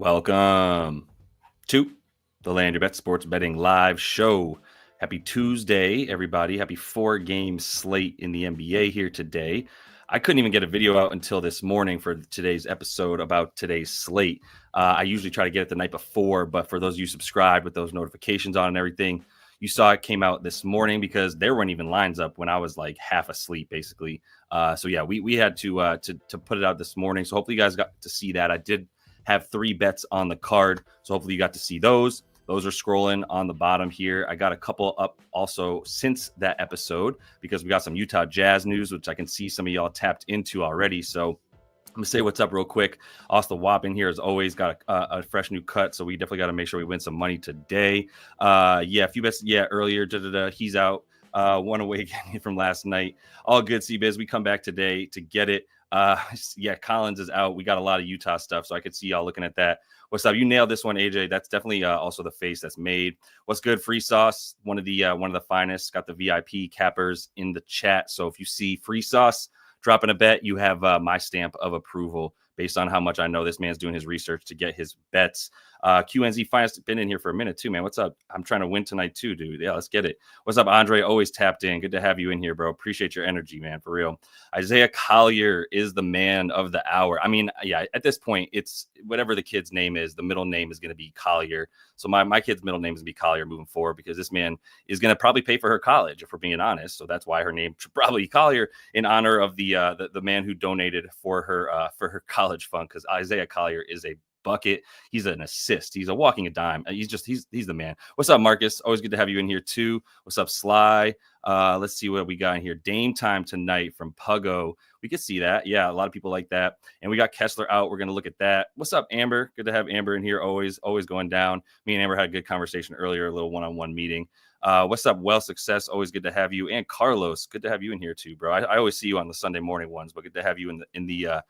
Welcome to the Land Your Bet Sports Betting Live Show. Happy Tuesday, everybody. Happy 4-game slate in the NBA here today. I couldn't even get a video out until this morning for today's episode about today's slate. I usually try to get it the night before, but for those of you subscribed with those notifications on and everything, you saw it came out this morning because there weren't even lines up when I was like half asleep, basically. So yeah, we had to put it out this morning. So hopefully you guys got to see that. I did have 3 bets on the card, so hopefully you got to see those. Those are scrolling on the bottom here. I got a couple up also since that episode because we got some Utah Jazz news, which I can see some of y'all tapped into already. So I'm going to say what's up real quick. Austin Wap in here has always got a fresh new cut, so we definitely got to make sure we win some money today. Yeah, a few bets. Yeah, earlier, he's out. One away again from last night. All good, C-Biz. We come back today to get it. Yeah, Collins is out. We got a lot of Utah stuff, so I could see y'all looking at that. What's up? You nailed this one, AJ. That's definitely also the face that's made. What's good? Free Sauce, one of the finest. Got the VIP cappers in the chat. So if you see Free Sauce dropping a bet, you have my stamp of approval based on how much I know this man's doing his research to get his bets. QNZ Finest been in here for a minute too, man. What's up? I'm trying to win tonight too, dude. Yeah, let's get it. What's up, Andre? Always tapped in. Good to have you in here, bro. Appreciate your energy, man, for real. Isaiah Collier is the man of the hour. I mean, yeah, at this point, it's whatever the kid's name is, the middle name is going to be Collier. So my kid's middle name is going to be Collier moving forward because this man is going to probably pay for her college, if we're being honest. So that's why her name should probably be Collier, in honor of the man who donated for her college fund, because Isaiah Collier is a bucket. He's an assist. He's a walking a dime. He's the man. What's up, Marcus? Always good to have you in here too. What's up, Sly? Let's see what we got in here. Dame time tonight from Puggo. We could see that. Yeah, a lot of people like that. And we got Kessler out. We're going to look at that. What's up, Amber? Good to have Amber in here. Always going down. Me and Amber had a good conversation earlier, a little one-on-one meeting. What's up, Well Success? Always good to have you. And Carlos, good to have you in here too, bro. I always see you on the Sunday morning ones, but good to have you in the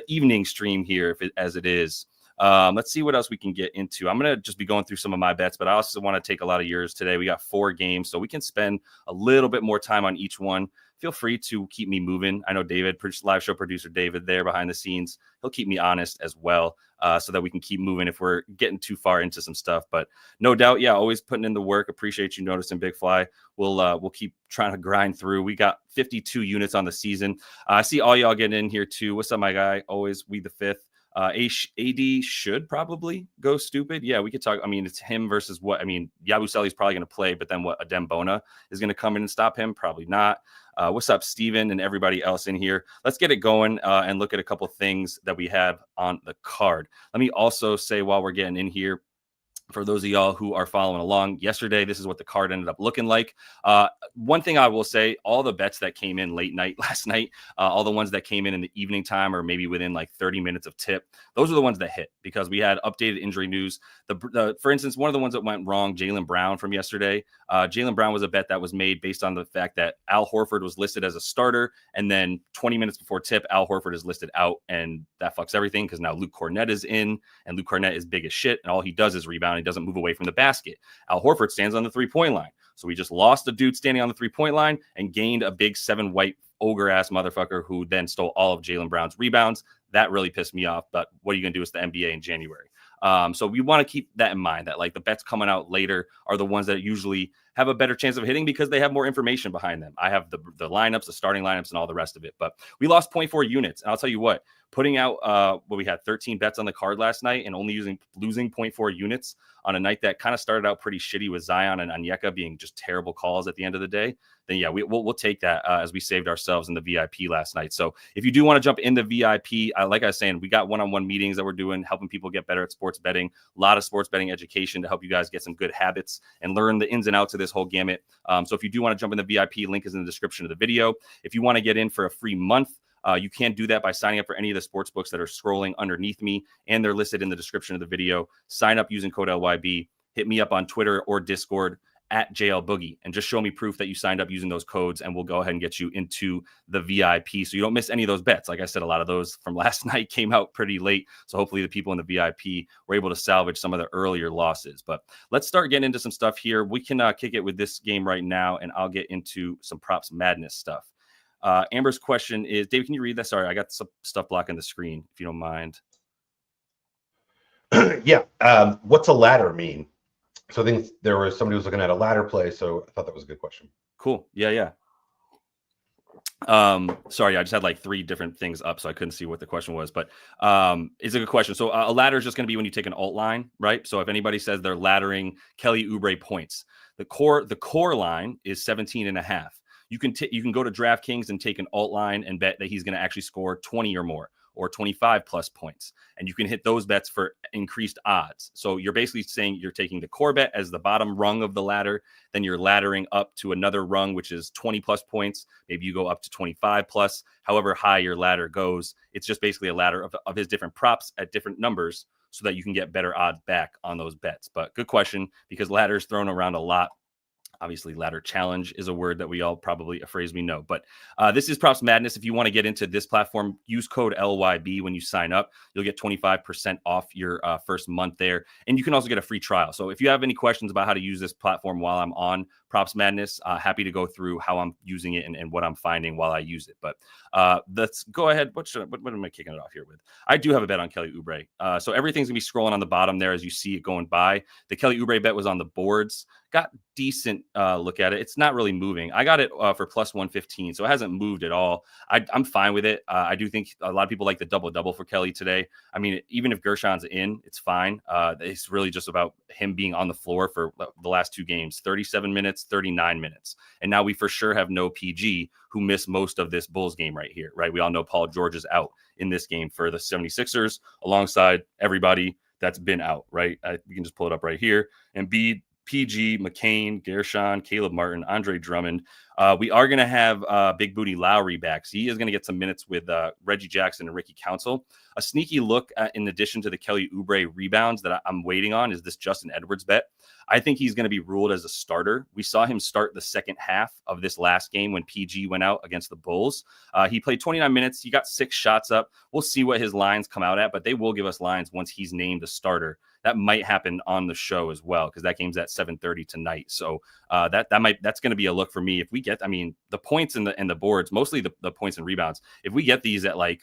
evening stream here as it is. Let's see what else we can get into. I'm going to just be going through some of my bets, but I also want to take a lot of yours today. We got 4 games, so we can spend a little bit more time on each one. Feel free to keep me moving. I know David, live show producer David there behind the scenes, he'll keep me honest as well, so that we can keep moving if we're getting too far into some stuff. But no doubt, yeah, always putting in the work. Appreciate you noticing, Big Fly. We'll keep trying to grind through. We got 52 units on the season. I see all y'all getting in here too. What's up, my guy? Always we the fifth. AD should probably go stupid. Yeah, we could talk. I mean, it's him versus what? I mean, Yabusele's probably going to play, but then what? Adem Bona is going to come in and stop him? Probably not. What's up, Steven and everybody else in here? Let's get it going and look at a couple things that we have on the card. Let me also say while we're getting in here, for those of y'all who are following along, yesterday, this is what the card ended up looking like. One thing I will say, all the bets that came in late night last night, all the ones that came in the evening time or maybe within like 30 minutes of tip, those are the ones that hit because we had updated injury news. For instance, one of the ones that went wrong, Jaylen Brown from yesterday. Jaylen Brown was a bet that was made based on the fact that Al Horford was listed as a starter, and then 20 minutes before tip, Al Horford is listed out, and that fucks everything because now Luke Cornett is in, and Luke Cornett is big as shit, and all he does is rebound. He doesn't move away from the basket. Al Horford stands on the 3-point line. So we just lost a dude standing on the 3-point line and gained a big 7 white ogre ass motherfucker who then stole all of Jaylen Brown's rebounds. That really pissed me off. But what are you going to do with the NBA in January? So we want to keep that in mind, that like the bets coming out later are the ones that usually have a better chance of hitting because they have more information behind them. I have the lineups, the starting lineups, and all the rest of it. But we lost 0.4 units. And I'll tell you what, putting out we had 13 bets on the card last night and only losing 0.4 units on a night that kind of started out pretty shitty with Zion and Onyeka being just terrible calls at the end of the day, then yeah, we'll take that as we saved ourselves in the VIP last night. So if you do want to jump in the VIP, like I was saying, we got one-on-one meetings that we're doing, helping people get better at sports betting, a lot of sports betting education to help you guys get some good habits and learn the ins and outs of this whole gamut. So if you do want to jump in the VIP, link is in the description of the video. If you want to get in for a free month, you can do that by signing up for any of the sports books that are scrolling underneath me, and they're listed in the description of the video. Sign up using code LYB. Hit me up on Twitter or Discord at JLBoogie and just show me proof that you signed up using those codes, and we'll go ahead and get you into the VIP so you don't miss any of those bets. Like I said, a lot of those from last night came out pretty late, so hopefully the people in the VIP were able to salvage some of the earlier losses. But let's start getting into some stuff here. We can kick it with this game right now, and I'll get into some props madness stuff. Amber's question is, David, can you read that? Sorry, I got some stuff blocking the screen, if you don't mind. Yeah. What's a ladder mean? So I think there was somebody was looking at a ladder play. So I thought that was a good question. Cool. Yeah. Sorry, I just had like 3 different things up, so I couldn't see what the question was, but it's a good question. So a ladder is just going to be when you take an alt line, right? So if anybody says they're laddering Kelly Oubre points, the core line is 17.5. You can go to DraftKings and take an alt line and bet that he's going to actually score 20 or more, or 25 plus points. And you can hit those bets for increased odds. So you're basically saying you're taking the core bet as the bottom rung of the ladder. Then you're laddering up to another rung, which is 20 plus points. Maybe you go up to 25 plus, however high your ladder goes. It's just basically a ladder of his different props at different numbers so that you can get better odds back on those bets. But good question, because ladder is thrown around a lot. Obviously, ladder challenge is a word that we all probably, a phrase we know. But this is Props Madness. If you want to get into this platform, use code LYB when you sign up. You'll get 25% off your first month there. And you can also get a free trial. So if you have any questions about how to use this platform while I'm on Props Madness, happy to go through how I'm using it and what I'm finding while I use it. But let's go ahead. What am I kicking it off here with? I do have a bet on Kelly Oubre. So everything's going to be scrolling on the bottom there as you see it going by. The Kelly Oubre bet was on the boards. Got decent look at it. It's not really moving. I got it for plus 115, so it hasn't moved at all. I'm fine with it. I do think a lot of people like the double-double for Kelly today. I mean, even if Gershon's in, it's fine. It's really just about him being on the floor for the last 2 games, 37 minutes, 39 minutes. And now we for sure have no PG, who missed most of this Bulls game right here, right? We all know Paul George is out in this game for the 76ers alongside everybody that's been out, right? We can just pull it up right here. And PG, McCain, Gershon, Caleb Martin, Andre Drummond. We are going to have Big Booty Lowry back. So he is going to get some minutes with Reggie Jackson and Ricky Council. A sneaky look in addition to the Kelly Oubre rebounds that I'm waiting on is this Justin Edwards bet. I think he's going to be ruled as a starter. We saw him start the second half of this last game when PG went out against the Bulls. He played 29 minutes. He got 6 shots up. We'll see what his lines come out at, but they will give us lines once he's named a starter. That might happen on the show as well, because that game's at 7:30 tonight. So that's going to be a look for me. If we get, I mean, the points and the boards, mostly the points and rebounds. If we get these at 12.5,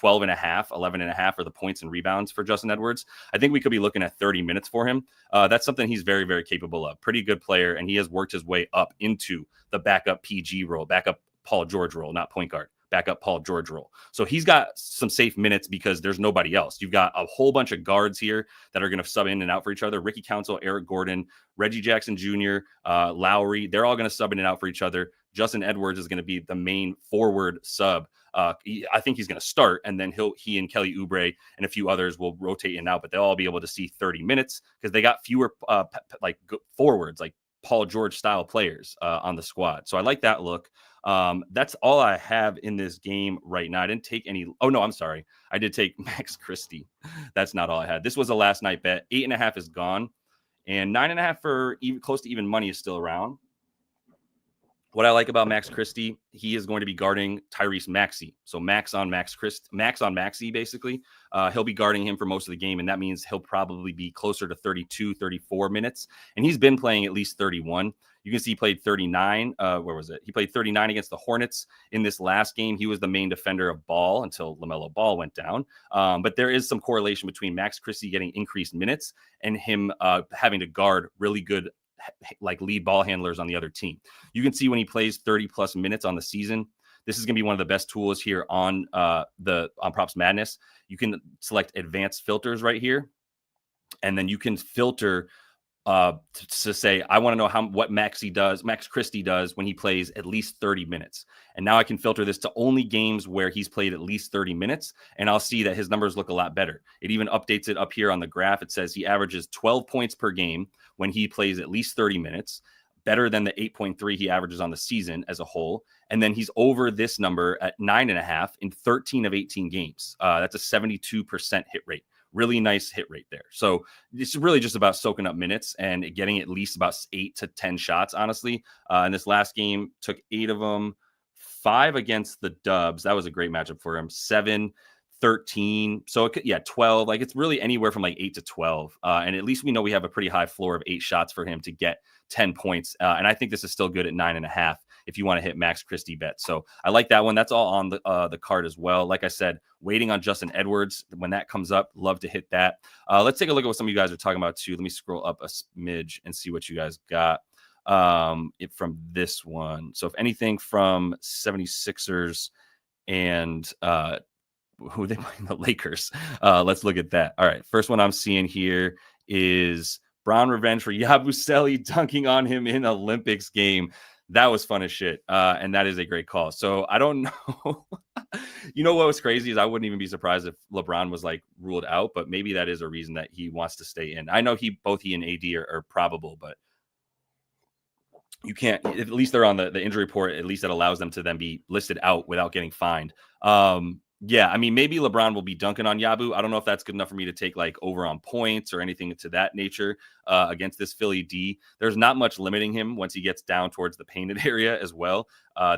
11.5 are the points and rebounds for Justin Edwards, I think we could be looking at 30 minutes for him. That's something he's very, very capable of. Pretty good player, and he has worked his way up into the backup PG role, backup Paul George role, not point guard. Backup Paul George role. So he's got some safe minutes because there's nobody else. You've got a whole bunch of guards here that are going to sub in and out for each other. Ricky Council, Eric Gordon, Reggie Jackson Jr., Lowry. They're all going to sub in and out for each other. Justin Edwards is going to be the main forward sub. I think he's going to start, and then he and Kelly Oubre and a few others will rotate in and out, but they'll all be able to see 30 minutes because they got fewer forwards, like Paul George style players on the squad. So I like that look. That's all I have in this game right now. I didn't take any. Oh, no, I'm sorry. I did take Max Christie. That's not all I had. This was a last night bet. 8.5 is gone. And 9.5 for close to even money is still around. What I like about Max Christie, he is going to be guarding Tyrese Maxey. So Max on Maxey, basically. He'll be guarding him for most of the game, and that means he'll probably be closer to 32, 34 minutes. And he's been playing at least 31. You can see he played 39. Where was it? He played 39 against the Hornets in this last game. He was the main defender of Ball until LaMelo Ball went down. But there is some correlation between Max Christie getting increased minutes and him having to guard really good lead ball handlers on the other team. You can see when he plays 30 plus minutes on the season, this is going to be one of the best tools here on Props Madness. You can select advanced filters right here, and then you can filter to say, I want to know what Max Christie does when he plays at least 30 minutes. And now I can filter this to only games where he's played at least 30 minutes, and I'll see that his numbers look a lot better. It even updates it up here on the graph. It says he averages 12 points per game when he plays at least 30 minutes, better than the 8.3 he averages on the season as a whole. And then he's over this number at 9.5 in 13 of 18 games. That's a 72% hit rate. Really nice hit rate there. So it's really just about soaking up minutes and getting at least about 8 to 10 shots, honestly. In this last game, took 8 of them, 5 against the Dubs. That was a great matchup for him. 7, 13. So 12. It's really anywhere from 8 to 12. And at least we know we have a pretty high floor of 8 shots for him to get 10 points. And I think this is still good at 9.5. if you want to hit Max Christie bet. So I like that one. That's all on the card as well. Like I said, waiting on Justin Edwards. When that comes up, love to hit that. Let's take a look at what some of you guys are talking about too. Let me scroll up a smidge and see what you guys got from this one. So if anything from 76ers and who are they playing? The Lakers. Let's look at that. All right. First one I'm seeing here is Brown revenge for Yabusele dunking on him in Olympics game. That was fun as shit. And that is a great call. So I don't know. You know what was crazy is I wouldn't even be surprised if LeBron was like ruled out, but maybe that is a reason that he wants to stay in. I know both he and AD are probable, but you can't, at least they're on the injury report. At least that allows them to then be listed out without getting fined. Yeah, I mean, maybe LeBron will be dunking on Yabu. I don't know if that's good enough for me to take like over on points or anything to that nature against this Philly D. There's not much limiting him once he gets down towards the painted area as well.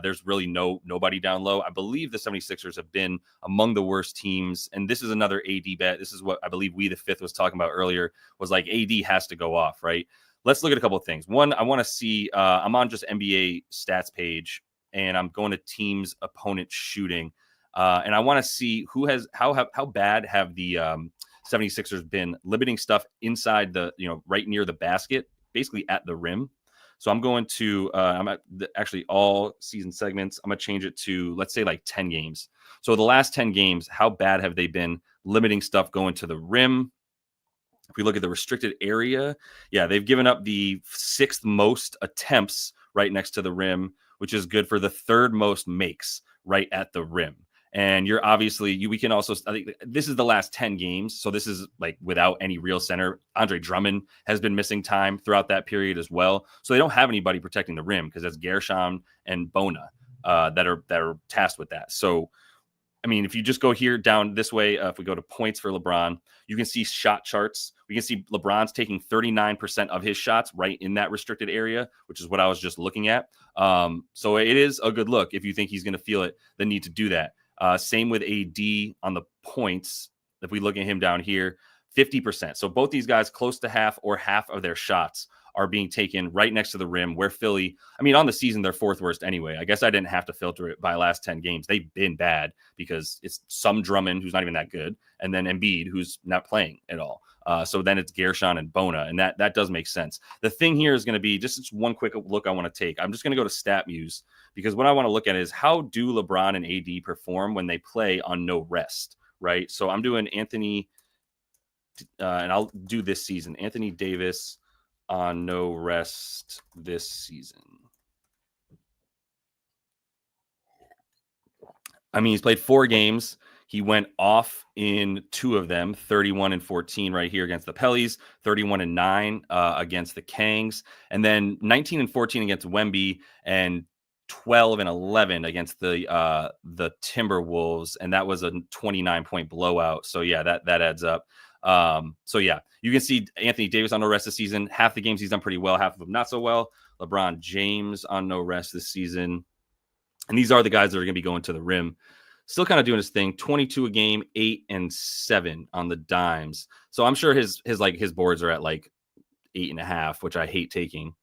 There's really nobody down low. I believe the 76ers have been among the worst teams. And this is another AD bet. This is what I believe We the Fifth was talking about earlier, was like AD has to go off, right? Let's look at a couple of things. One, I want to see, I'm on just NBA stats page and I'm going to teams opponent shooting. And I want to see how bad have the 76ers been limiting stuff inside right near the basket, basically at the rim. So I'm going to, I'm at actually all season segments. I'm going to change it to, let's say like 10 games. So the last 10 games, how bad have they been limiting stuff going to the rim? If we look at the restricted area, yeah, they've given up the 6th most attempts right next to the rim, which is good for the 3rd most makes right at the rim. And you're obviously, we can also, I think this is the last 10 games. So this is like without any real center. Andre Drummond has been missing time throughout that period as well. So they don't have anybody protecting the rim because it's Gershon and Bona that are tasked with that. So, I mean, if you just go here down this way, if we go to points for LeBron, you can see shot charts. We can see LeBron's taking 39% of his shots right in that restricted area, which is what I was just looking at. So it is a good look if you think he's going to feel it, the need to do that. Same with AD on the points. If we look at him down here, 50%. So both these guys close to half or half of their shots are being taken right next to the rim, where Philly, I mean, on the season, they're 4th worst anyway. I guess I didn't have to filter it by last 10 games. They've been bad because it's some Drummond who's not even that good, and then Embiid who's not playing at all. So then it's Gershon and Bona, and that does make sense. The thing here is going to be just one quick look I want to take. I'm just going to go to StatMuse because what I want to look at is how do LeBron and AD perform when they play on no rest, right? So I'm doing Anthony, and I'll do this season. Anthony Davis on no rest this season. I mean, he's played 4 games. He went off in 2 of them, 31-14 right here against the Pellies, 31-9 against the Kangs, and then 19-14 against Wemby, and 12-11 against the Timberwolves, and that was a 29-point blowout. So yeah, that adds up. So yeah, you can see Anthony Davis on no rest this season. Half the games he's done pretty well, half of them not so well. LeBron James on no rest this season. And these are the guys that are going to be going to the rim. Still kind of doing his thing. 22 a game, 8 and 7 on the dimes. So I'm sure his boards are at like 8.5, which I hate taking.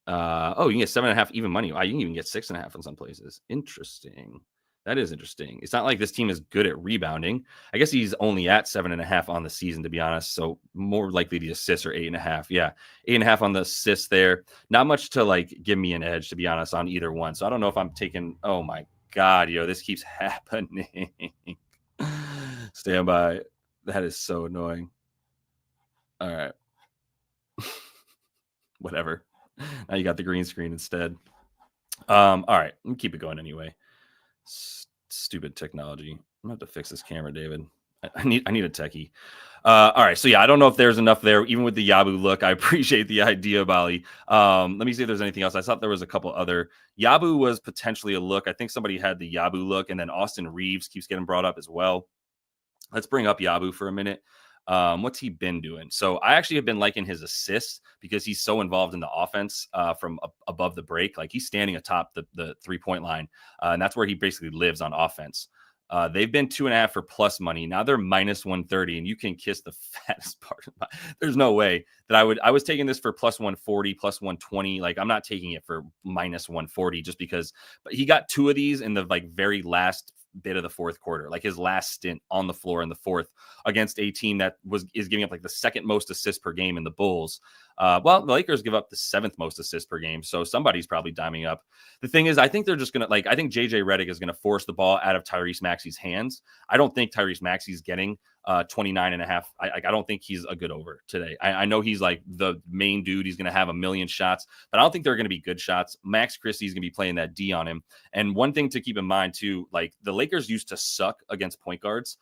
You can get 7.5 even money. You can even get 6.5 in some places. Interesting. That is interesting. It's not like this team is good at rebounding. I guess he's only at 7.5 on the season, to be honest. So more likely the assists are 8.5. Yeah, 8.5 on the assists there. Not much to like give me an edge, to be honest, on either one. So I don't know if I'm taking. Oh my God, this keeps happening. Stand by. That is so annoying. All right. Whatever. Now you got the green screen instead. All right. Let me keep it going anyway. Stupid technology. I'm gonna have to fix this camera, David. I need a techie. All right. So yeah, I don't know if there's enough there, even with the Yabu look. I appreciate the idea, Bali. Let me see if there's anything else. I thought there was a couple other. Yabu was potentially a look. I think somebody had the Yabu look, and then Austin Reeves keeps getting brought up as well. Let's bring up Yabu for a minute. What's he been doing? So I actually have been liking his assists because he's so involved in the offense from above the break. Like he's standing atop the 3-point line, and that's where he basically lives on offense. They've been 2.5 for plus money. Now they're minus 130, and you can kiss the fattest part. There's no way that I was taking this for plus 140, plus 120. Like, I'm not taking it for minus 140 just because. But he got 2 of these in the like very last bit of the fourth quarter, like his last stint on the floor in the fourth against a team that is giving up like the second most assists per game in the Bulls. Well, the Lakers give up the 7th most assists per game, so somebody's probably diming up. The thing is, I think they're just gonna I think JJ Redick is gonna force the ball out of Tyrese Maxey's hands. I don't think Tyrese Maxey's getting 29.5. I don't think he's a good over today. I know he's like the main dude. He's going to have a million shots, but I don't think they're going to be good shots. Max Christie's going to be playing that D on him. And one thing to keep in mind too, like the Lakers used to suck against point guards.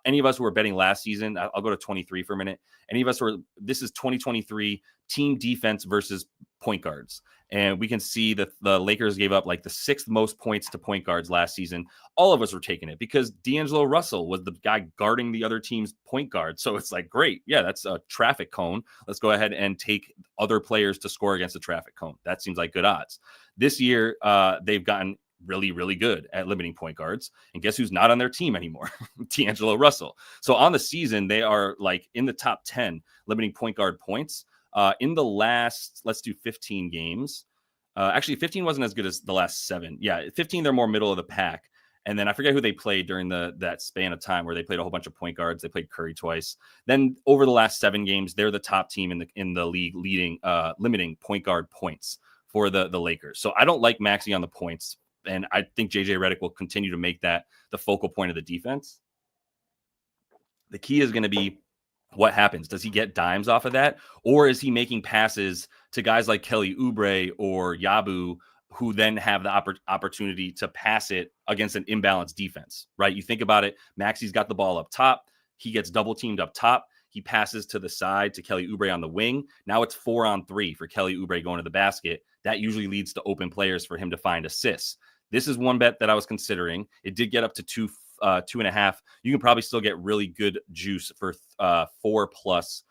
Any of us who were betting last season, I'll go to 23 for a minute. Any of us this is 2023 team defense versus point guards. And we can see that the Lakers gave up like the 6th most points to point guards last season. All of us were taking it because D'Angelo Russell was the guy guarding the other team's point guard. So it's like, great. Yeah, that's a traffic cone. Let's go ahead and take other players to score against the traffic cone. That seems like good odds. This year, they've gotten really, really good at limiting point guards. And guess who's not on their team anymore? D'Angelo Russell. So on the season, they are like in the top 10 limiting point guard points. In the last, let's do 15 games. Actually, 15 wasn't as good as the last 7. Yeah, 15, they're more middle of the pack. And then I forget who they played during that span of time where they played a whole bunch of point guards. They played Curry twice. Then over the last 7 games, they're the top team in the league limiting point guard points for the Lakers. So I don't like Maxey on the points. And I think JJ Redick will continue to make that the focal point of the defense. The key is going to be what happens. Does he get dimes off of that? Or is he making passes to guys like Kelly Oubre or Yabu, who then have the opportunity to pass it against an imbalanced defense, right? You think about it. Maxey's got the ball up top. He gets double teamed up top. He passes to the side to Kelly Oubre on the wing. Now it's 4-on-3 for Kelly Oubre going to the basket. That usually leads to open players for him to find assists. This is one bet that I was considering. It did get up to 2.5. You can probably still get really good juice for 4+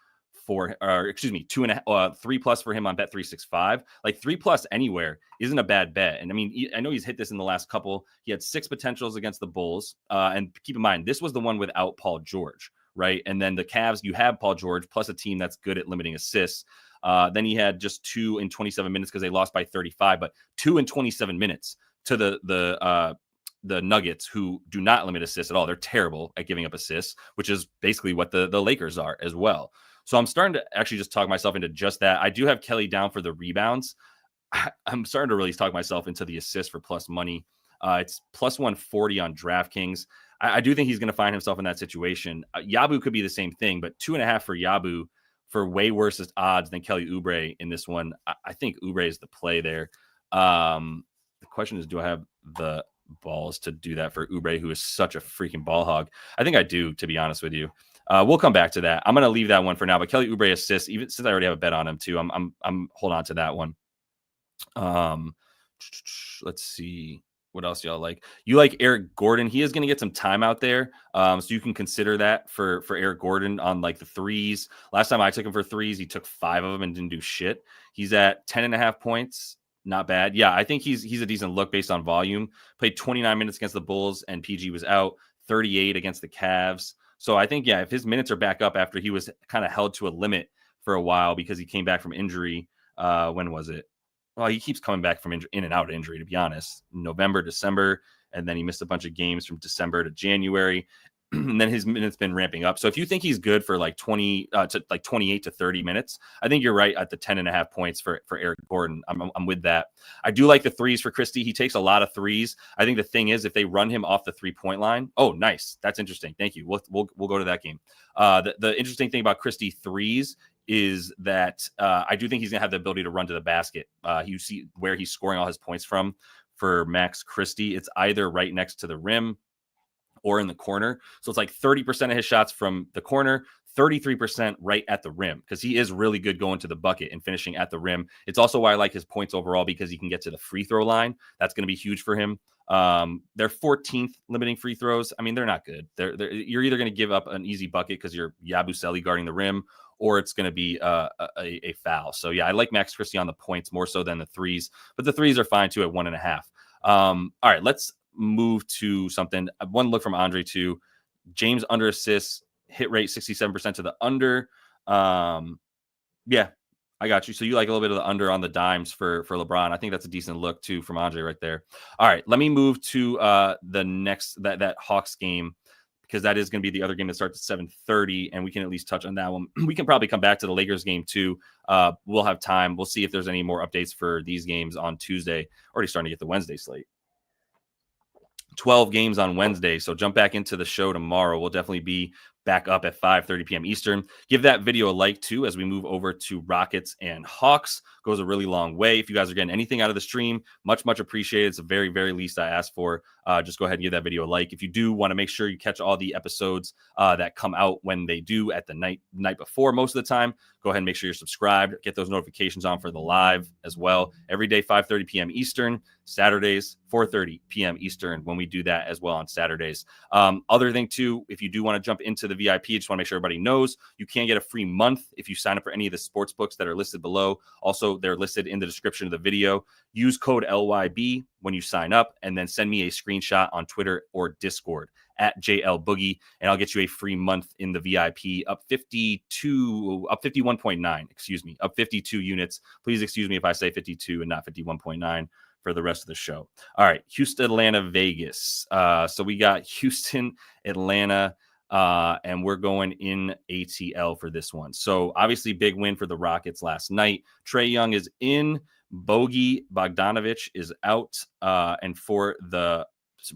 for, or excuse me, 3+ for him on Bet365. Like 3+ anywhere isn't a bad bet. And I mean, I know he's hit this in the last couple. He had 6 potentials against the Bulls. And keep in mind, this was the one without Paul George, right? And then the Cavs, you have Paul George plus a team that's good at limiting assists. Then he had just 2 in 27 minutes because they lost by 35, but 2 in 27 minutes to the Nuggets, who do not limit assists at all. They're terrible at giving up assists, which is basically what the Lakers are as well. So I'm starting to actually just talk myself into just that. I do have Kelly down for the rebounds. I'm starting to really talk myself into the assists for plus money. It's plus 140 on DraftKings. I do think he's going to find himself in that situation. Yabu could be the same thing, but 2.5 for Yabu for way worse odds than Kelly Oubre in this one. I think Oubre is the play there. The question is, do I have the balls to do that for Oubre, who is such a freaking ball hog? I think I do, to be honest with you. We'll come back to that. I'm going to leave that one for now, but Kelly Oubre assists, even since I already have a bet on him too, I'm holding on to that one. Let's see what else y'all like. You like Eric Gordon. He is going to get some time out there. So you can consider that for Eric Gordon on like the threes. Last time I took him for threes, he took 5 of them and didn't do shit. He's at 10.5 points. Not bad. Yeah, I think he's a decent look based on volume. Played 29 minutes against the Bulls and PG was out, 38 against the Cavs. So I think, yeah, if his minutes are back up after he was kind of held to a limit for a while because he came back from injury. When was it? Well, he keeps coming back from in and out of injury, to be honest. November, December, and then he missed a bunch of games from December to January. And then his minutes been ramping up. So if you think he's good for like 20 to like 28 to 30 minutes, I think you're right at the 10.5 points for Eric Gordon. I'm with that. I do like the threes for Christie. He takes a lot of threes. I think the thing is, if they run him off the 3-point line, oh, nice. That's interesting. Thank you. We'll go to that game. The interesting thing about Christie threes is that I do think he's gonna have the ability to run to the basket. You see where he's scoring all his points from for Max Christie. It's either right next to the rim or in the corner. So it's like 30% of his shots from the corner, 33% right at the rim, because he is really good going to the bucket and finishing at the rim. It's also why I like his points overall, because he can get to the free throw line. That's going to be huge for him. They're 14th limiting free throws. I mean, they're not good. You're either going to give up an easy bucket because you're Yabusele guarding the rim, or it's going to be a foul. So yeah, I like Max Christie on the points more so than the threes, but the threes are fine too at 1.5. All right, let's move to something. One look from Andre too. James under assists, hit rate 67% to the under. Yeah, I got you. So you like a little bit of the under on the dimes for LeBron. I think that's a decent look too from Andre right there. All right, let me move to the next that Hawks game, because that is going to be the other game that starts at 7:30, and we can at least touch on that one. We can probably come back to the Lakers game too. We'll have time. We'll see if there's any more updates for these games on Tuesday. Already starting to get the Wednesday slate. 12 games on Wednesday, so jump back into the show tomorrow. We'll definitely be back up at 5:30 p.m. Eastern. Give that video a like too as we move over to Rockets and Hawks. Goes a really long way. If you guys are getting anything out of the stream, much appreciated. It's the very, very least I asked for. Just go ahead and give that video a like. If you do want to make sure you catch all the episodes that come out when they do at the night before most of the time, go ahead and make sure you're subscribed. Get those notifications on for the live as well. Every day, 5:30 p.m. Eastern. Saturdays, 4:30 p.m. Eastern when we do that as well on Saturdays. Other thing too, if you do want to jump into the VIP, just want to make sure everybody knows you can get a free month if you sign up for any of the sports books that are listed below. Also, they're listed in the description of the video. Use code LYB when you sign up, and then send me a screenshot on Twitter or Discord at JLBoogie, and I'll get you a free month in the VIP up 51.9, up 52 units. Please excuse me if I say 52 and not 51.9 for the rest of the show. All right, Houston, Atlanta, Vegas. So we got Houston, Atlanta, and we're going in ATL for this one. So obviously big win for the Rockets last night. Trae Young is in. Bogey Bogdanovic is out. And for the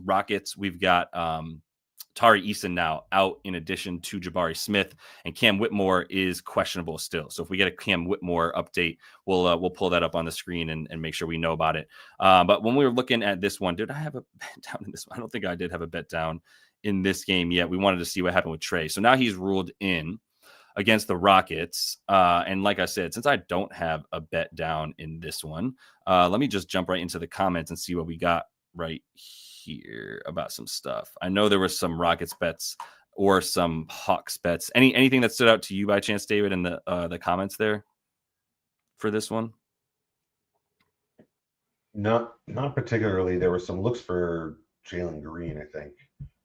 Rockets, we've got Tari Eason now out, in addition to Jabari Smith, and Cam Whitmore is questionable still. So if we get a Cam Whitmore update, we'll pull that up on the screen and make sure we know about it. But when we were looking at this one, did I have a bet down in this one? I don't think I did have a bet down in this game yet. We wanted to see what happened with Trae. So now he's ruled in against the Rockets. And like I said, since I don't have a bet down in this one, let me just jump right into the comments and see what we got right here about some stuff. I know there was some Rockets bets or some Hawks bets. Anything that stood out to you by chance, David, in the comments there for this one? Not particularly. There were some looks for Jalen Green, I think.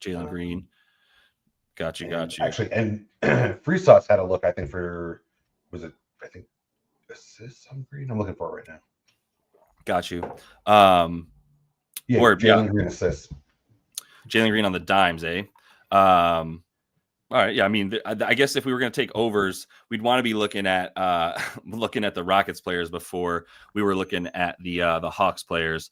Jalen Green. Got you. Actually, and Free Sauce had a look, I think, for, I think, assists on Green? I'm looking for it right now. Got you. Yeah, Jalen Green assists. Jalen Green on the dimes, eh? All right. Yeah, I mean, I guess if we were going to take overs, we'd want to be looking at the Rockets players before we were looking at the Hawks players.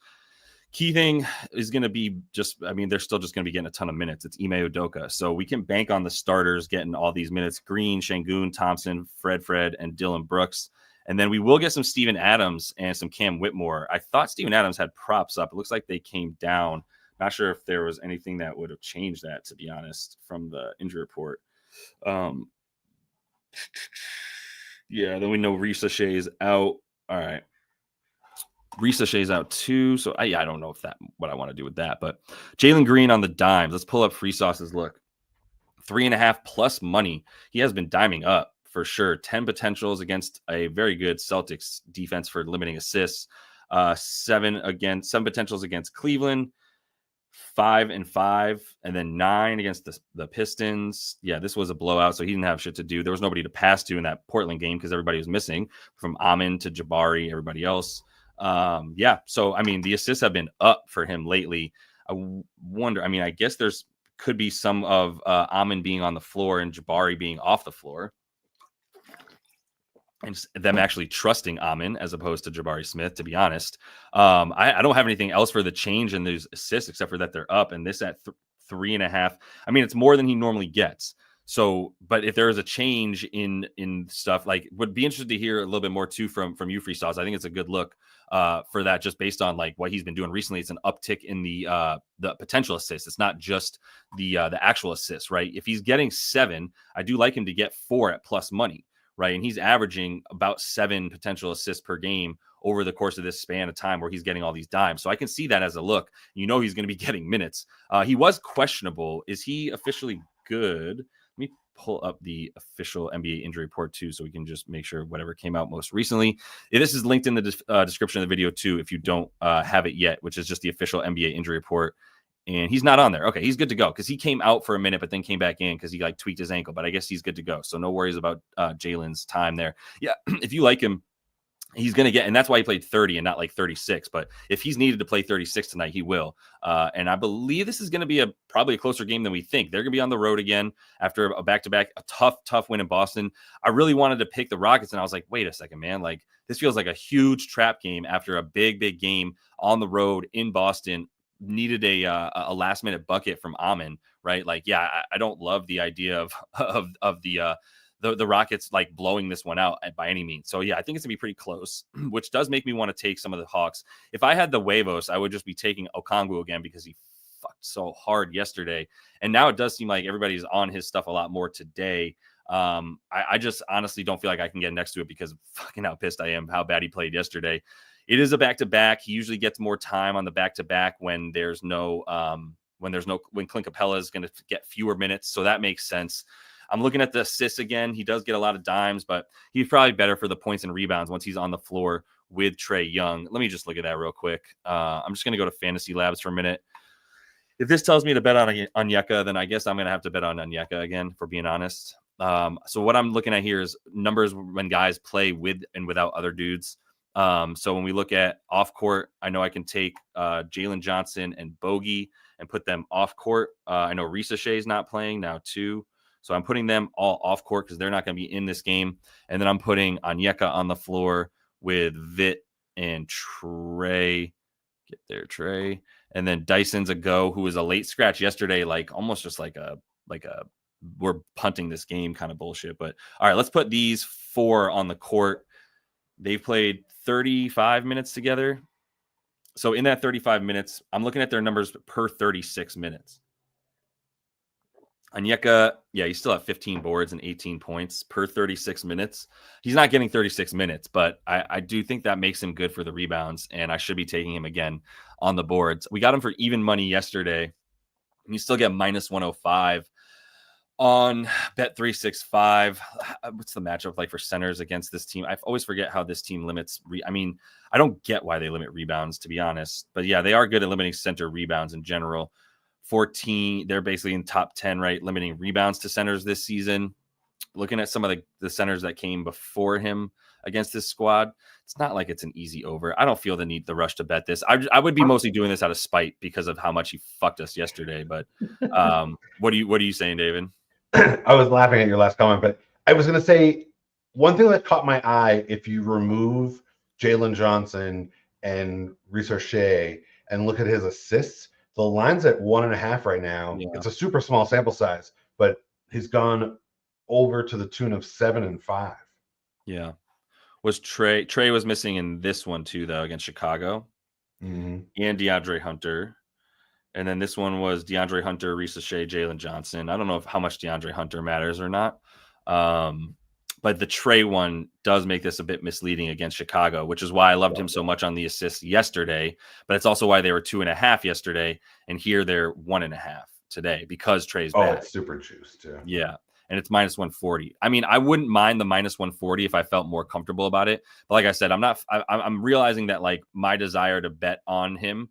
Key thing is going to be they're still just going to be getting a ton of minutes. It's Ime Udoka. So we can bank on the starters getting all these minutes. Green, Şengün, Thompson, Fred, and Dylan Brooks. And then we will get some Steven Adams and some Cam Whitmore. I thought Steven Adams had props up. It looks like they came down. Not sure if there was anything that would have changed that, to be honest, from the injury report. Yeah, then we know Risa Shea's out. All right. Risa Shea's out too. So I don't know if what I want to do with that. But Jalen Green on the dimes. Let's pull up Free Sauce's look. 3.5 plus money. He has been diming up for sure. 10 potentials against a very good Celtics defense for limiting assists. 7 potentials against Cleveland. 5 and 5, and then 9 against the Pistons. Yeah, this was a blowout, so he didn't have shit to do. There was nobody to pass to in that Portland game because everybody was missing, from Amin to Jabari, everybody else. Yeah, so I mean, the assists have been up for him lately. I wonder, I guess could be some of Amin being on the floor and Jabari being off the floor, and them actually trusting Amin as opposed to Jabari Smith, to be honest. I don't have anything else for the change in those assists except for that they're up, and this at 3.5. It's more than he normally gets. So, but if there is a change in stuff, like, would be interested to hear a little bit more too from you, Free Sauce. I think it's a good look for that, just based on like what he's been doing recently. It's an uptick in the potential assists. It's not just the actual assists, right? If he's getting 7, I do like him to get 4 at plus money. Right. And he's averaging about 7 potential assists per game over the course of this span of time where he's getting all these dimes. So I can see that as a look. He's going to be getting minutes. He was questionable. Is he officially good? Let me pull up the official NBA injury report too, so we can just make sure whatever came out most recently. This is linked in the description of the video too, if you don't have it yet, which is just the official NBA injury report. And he's not on there. Okay, he's good to go because he came out for a minute, but then came back in because he like tweaked his ankle. But I guess he's good to go. So no worries about Jalen's time there. Yeah, if you like him, he's going to get, and that's why he played 30 and not like 36. But if he's needed to play 36 tonight, he will. And I believe this is going to be probably a closer game than we think. They're going to be on the road again after a back-to-back, a tough win in Boston. I really wanted to pick the Rockets, and I was like, wait a second, man. Like, this feels like a huge trap game after a big game on the road in Boston. Needed a last minute bucket from Amin, right? Like, yeah, I don't love the idea of the Rockets like blowing this one out by any means. So yeah, I think it's gonna be pretty close, which does make me want to take some of the Hawks. If I had the Huevos, I would just be taking Okongwu again because he fucked so hard yesterday, and now it does seem like everybody's on his stuff a lot more today. I just honestly don't feel like I can get next to it because of fucking how pissed I am how bad he played yesterday. It is a back-to-back. He usually gets more time on the back-to-back when Clint Capella is going to get fewer minutes. So that makes sense. I'm looking at the assists again. He does get a lot of dimes, but he's probably better for the points and rebounds once he's on the floor with Trae Young. Let me just look at that real quick. I'm just going to go to Fantasy Labs for a minute. If this tells me to bet on Onyeka, then I guess I'm going to have to bet on Onyeka again, for being honest. So what I'm looking at here is numbers when guys play with and without other dudes. So when we look at off court, I know I can take Jalen Johnson and Bogey and put them off court. I know Risa Shea's not playing now too. So I'm putting them all off court because they're not going to be in this game. And then I'm putting Onyeka on the floor with Vit and Trey. Get there, Trey. And then Dyson's a go, who was a late scratch yesterday, like almost just like a we're punting this game kind of bullshit. But all right, let's put these four on the court. They've played 35 minutes together. So in that 35 minutes, I'm looking at their numbers per 36 minutes. Onyeka, yeah, he's still at 15 boards and 18 points per 36 minutes. He's not getting 36 minutes, but I do think that makes him good for the rebounds, and I should be taking him again on the boards. We got him for even money yesterday, and you still get minus 105 on Bet365. What's the matchup like for centers against this team? I always forget how this team limits. I don't get why they limit rebounds, to be honest. But yeah, they are good at limiting center rebounds in general. 14, they're basically in top 10, right? Limiting rebounds to centers this season. Looking at some of the centers that came before him against this squad, it's not like it's an easy over. I don't feel the rush to bet this. I would be mostly doing this out of spite because of how much he fucked us yesterday. But what are you saying, David? I was laughing at your last comment, but I was going to say one thing that caught my eye. If you remove Jalen Johnson and Risa Shea and look at his assists, the line's at 1.5 right now. Yeah. It's a super small sample size, but he's gone over to the tune of 7 and 5. Yeah. Was Trey was missing in this one too, though, against Chicago, and DeAndre Hunter. And then this one was DeAndre Hunter, Risa Shea, Jalen Johnson. I don't know how much DeAndre Hunter matters or not. But the Trey one does make this a bit misleading against Chicago, which is why I loved him so much on the assists yesterday. But it's also why they were 2.5 yesterday. And here they're 1.5 today because Trey's back. It's super juiced too. Yeah. And it's minus 140. I mean, I wouldn't mind the minus 140 if I felt more comfortable about it. But like I said, I'm realizing that like my desire to bet on him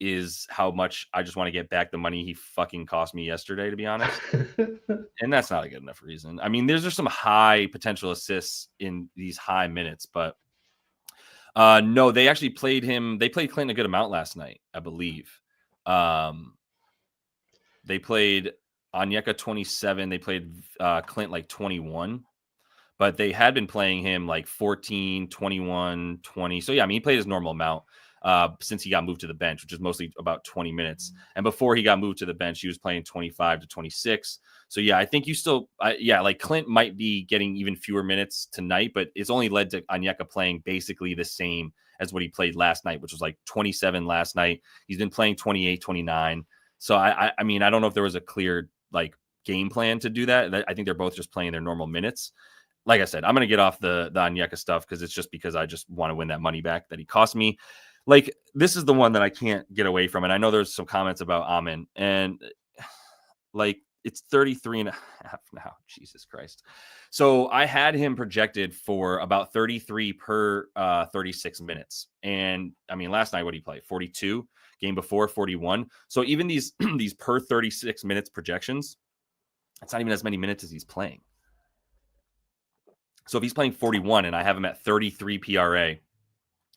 is how much I just want to get back the money he fucking cost me yesterday, to be honest. And that's not a good enough reason. I mean, there's just some high potential assists in these high minutes, but no, they actually played him. They played Clinton a good amount last night, I believe. They played Onyeka 27. They played Clint like 21, but they had been playing him like 14, 21, 20. So yeah, I mean, he played his normal amount. Since he got moved to the bench, which is mostly about 20 minutes. And before he got moved to the bench, he was playing 25 to 26. So, yeah, I think you still like Clint might be getting even fewer minutes tonight, but it's only led to Onyeka playing basically the same as what he played last night, which was like 27 last night. He's been playing 28, 29. So, I mean, I don't know if there was a clear like game plan to do that. I think they're both just playing their normal minutes. Like I said, I'm going to get off the Onyeka stuff because it's just because I just want to win that money back that he cost me. Like, this is the one that I can't get away from. And I know there's some comments about Amin. And, like, it's 33 and a half now. Jesus Christ. So I had him projected for about 33 per 36 minutes. And I mean, last night, what did he play? 42. Game before, 41. So even these these per 36 minutes projections, it's not even as many minutes as he's playing. So if he's playing 41 and I have him at 33 PRA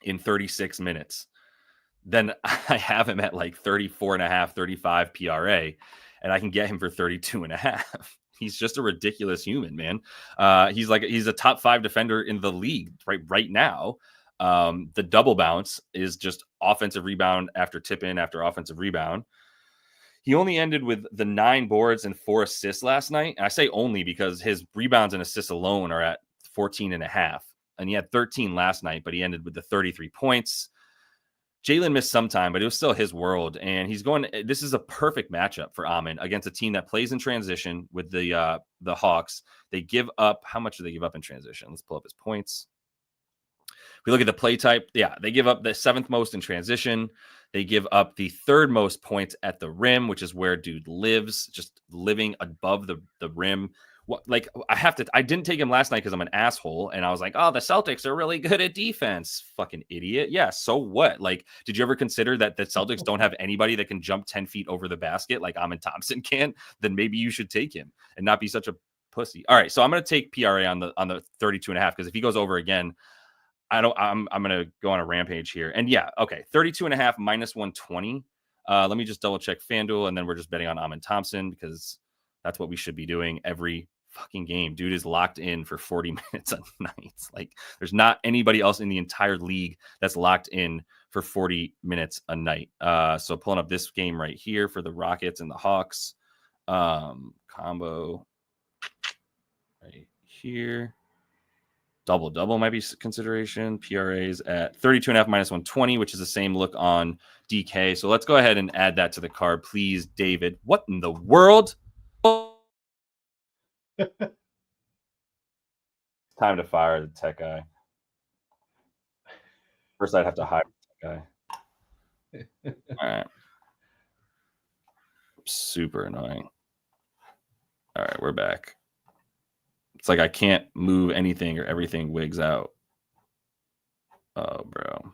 in 36 minutes, then I have him at like 34 and a half, 35 PRA, and I can get him for 32 and a half. He's just a ridiculous human, man. He's a top 5 defender in the league right now. The double bounce is just offensive rebound after tip in after offensive rebound. He only ended with the 9 boards and 4 assists last night. And I say only because his rebounds and assists alone are at 14 and a half. And he had 13 last night, but he ended with the 33 points. Jalen missed some time, but it was still his world. And this is a perfect matchup for Amin against a team that plays in transition with the Hawks. They give up, how much do they give up in transition? Let's pull up his points. If we look at the play type, they give up the 7th most in transition. They give up the 3rd most points at the rim, which is where dude lives, just living above the rim. I didn't take him last night because I'm an asshole. And I was like, oh, the Celtics are really good at defense. Fucking idiot. Yeah. So what? Like, did you ever consider that the Celtics don't have anybody that can jump 10 feet over the basket like Thompson can? Then maybe you should take him and not be such a pussy. All right. So I'm going to take PRA on the 32 and a half, because if he goes over again, I'm going to go on a rampage here. And yeah. Okay. 32 and a half minus 120. Let me just double check FanDuel, and then we're just betting on Thompson, because that's what we should be doing every fucking game. Dude is locked in for 40 minutes a night. Like, there's not anybody else in the entire league that's locked in for 40 minutes a night. So pulling up this game right here for the Rockets and the Hawks. Combo right here. Double might be consideration. PRA's at 32 and a half minus 120, which is the same look on DK. So let's go ahead and add that to the card, please, David. What in the world? Time to fire the tech guy. First, I'd have to hire the tech guy. All right. Super annoying. All right, we're back. It's like I can't move anything or everything wigs out. Oh, bro.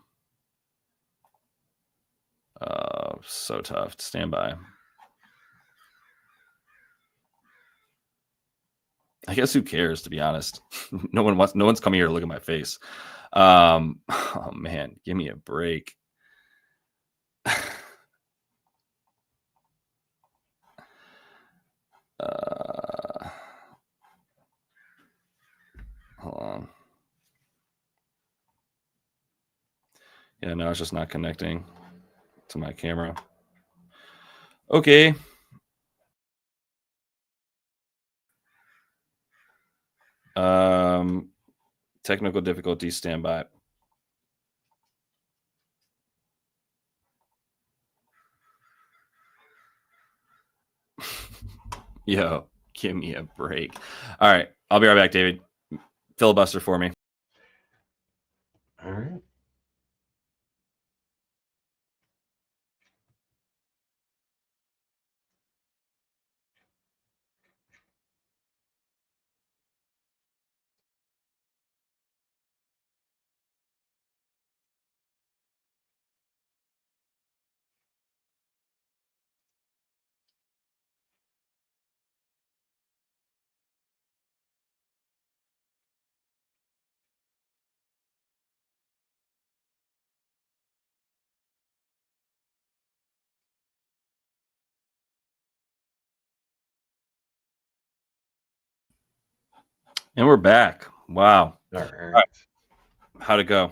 So tough. Stand by. I guess who cares, to be honest. No one's coming here to look at my face. Oh man, give me a break. Hold on. Yeah, no, it's just not connecting to my camera. Okay. Technical difficulties, stand by. Yo, give me a break. All right, I'll be right back, David. Filibuster for me. All right. And we're back. Wow. All right. How'd it go?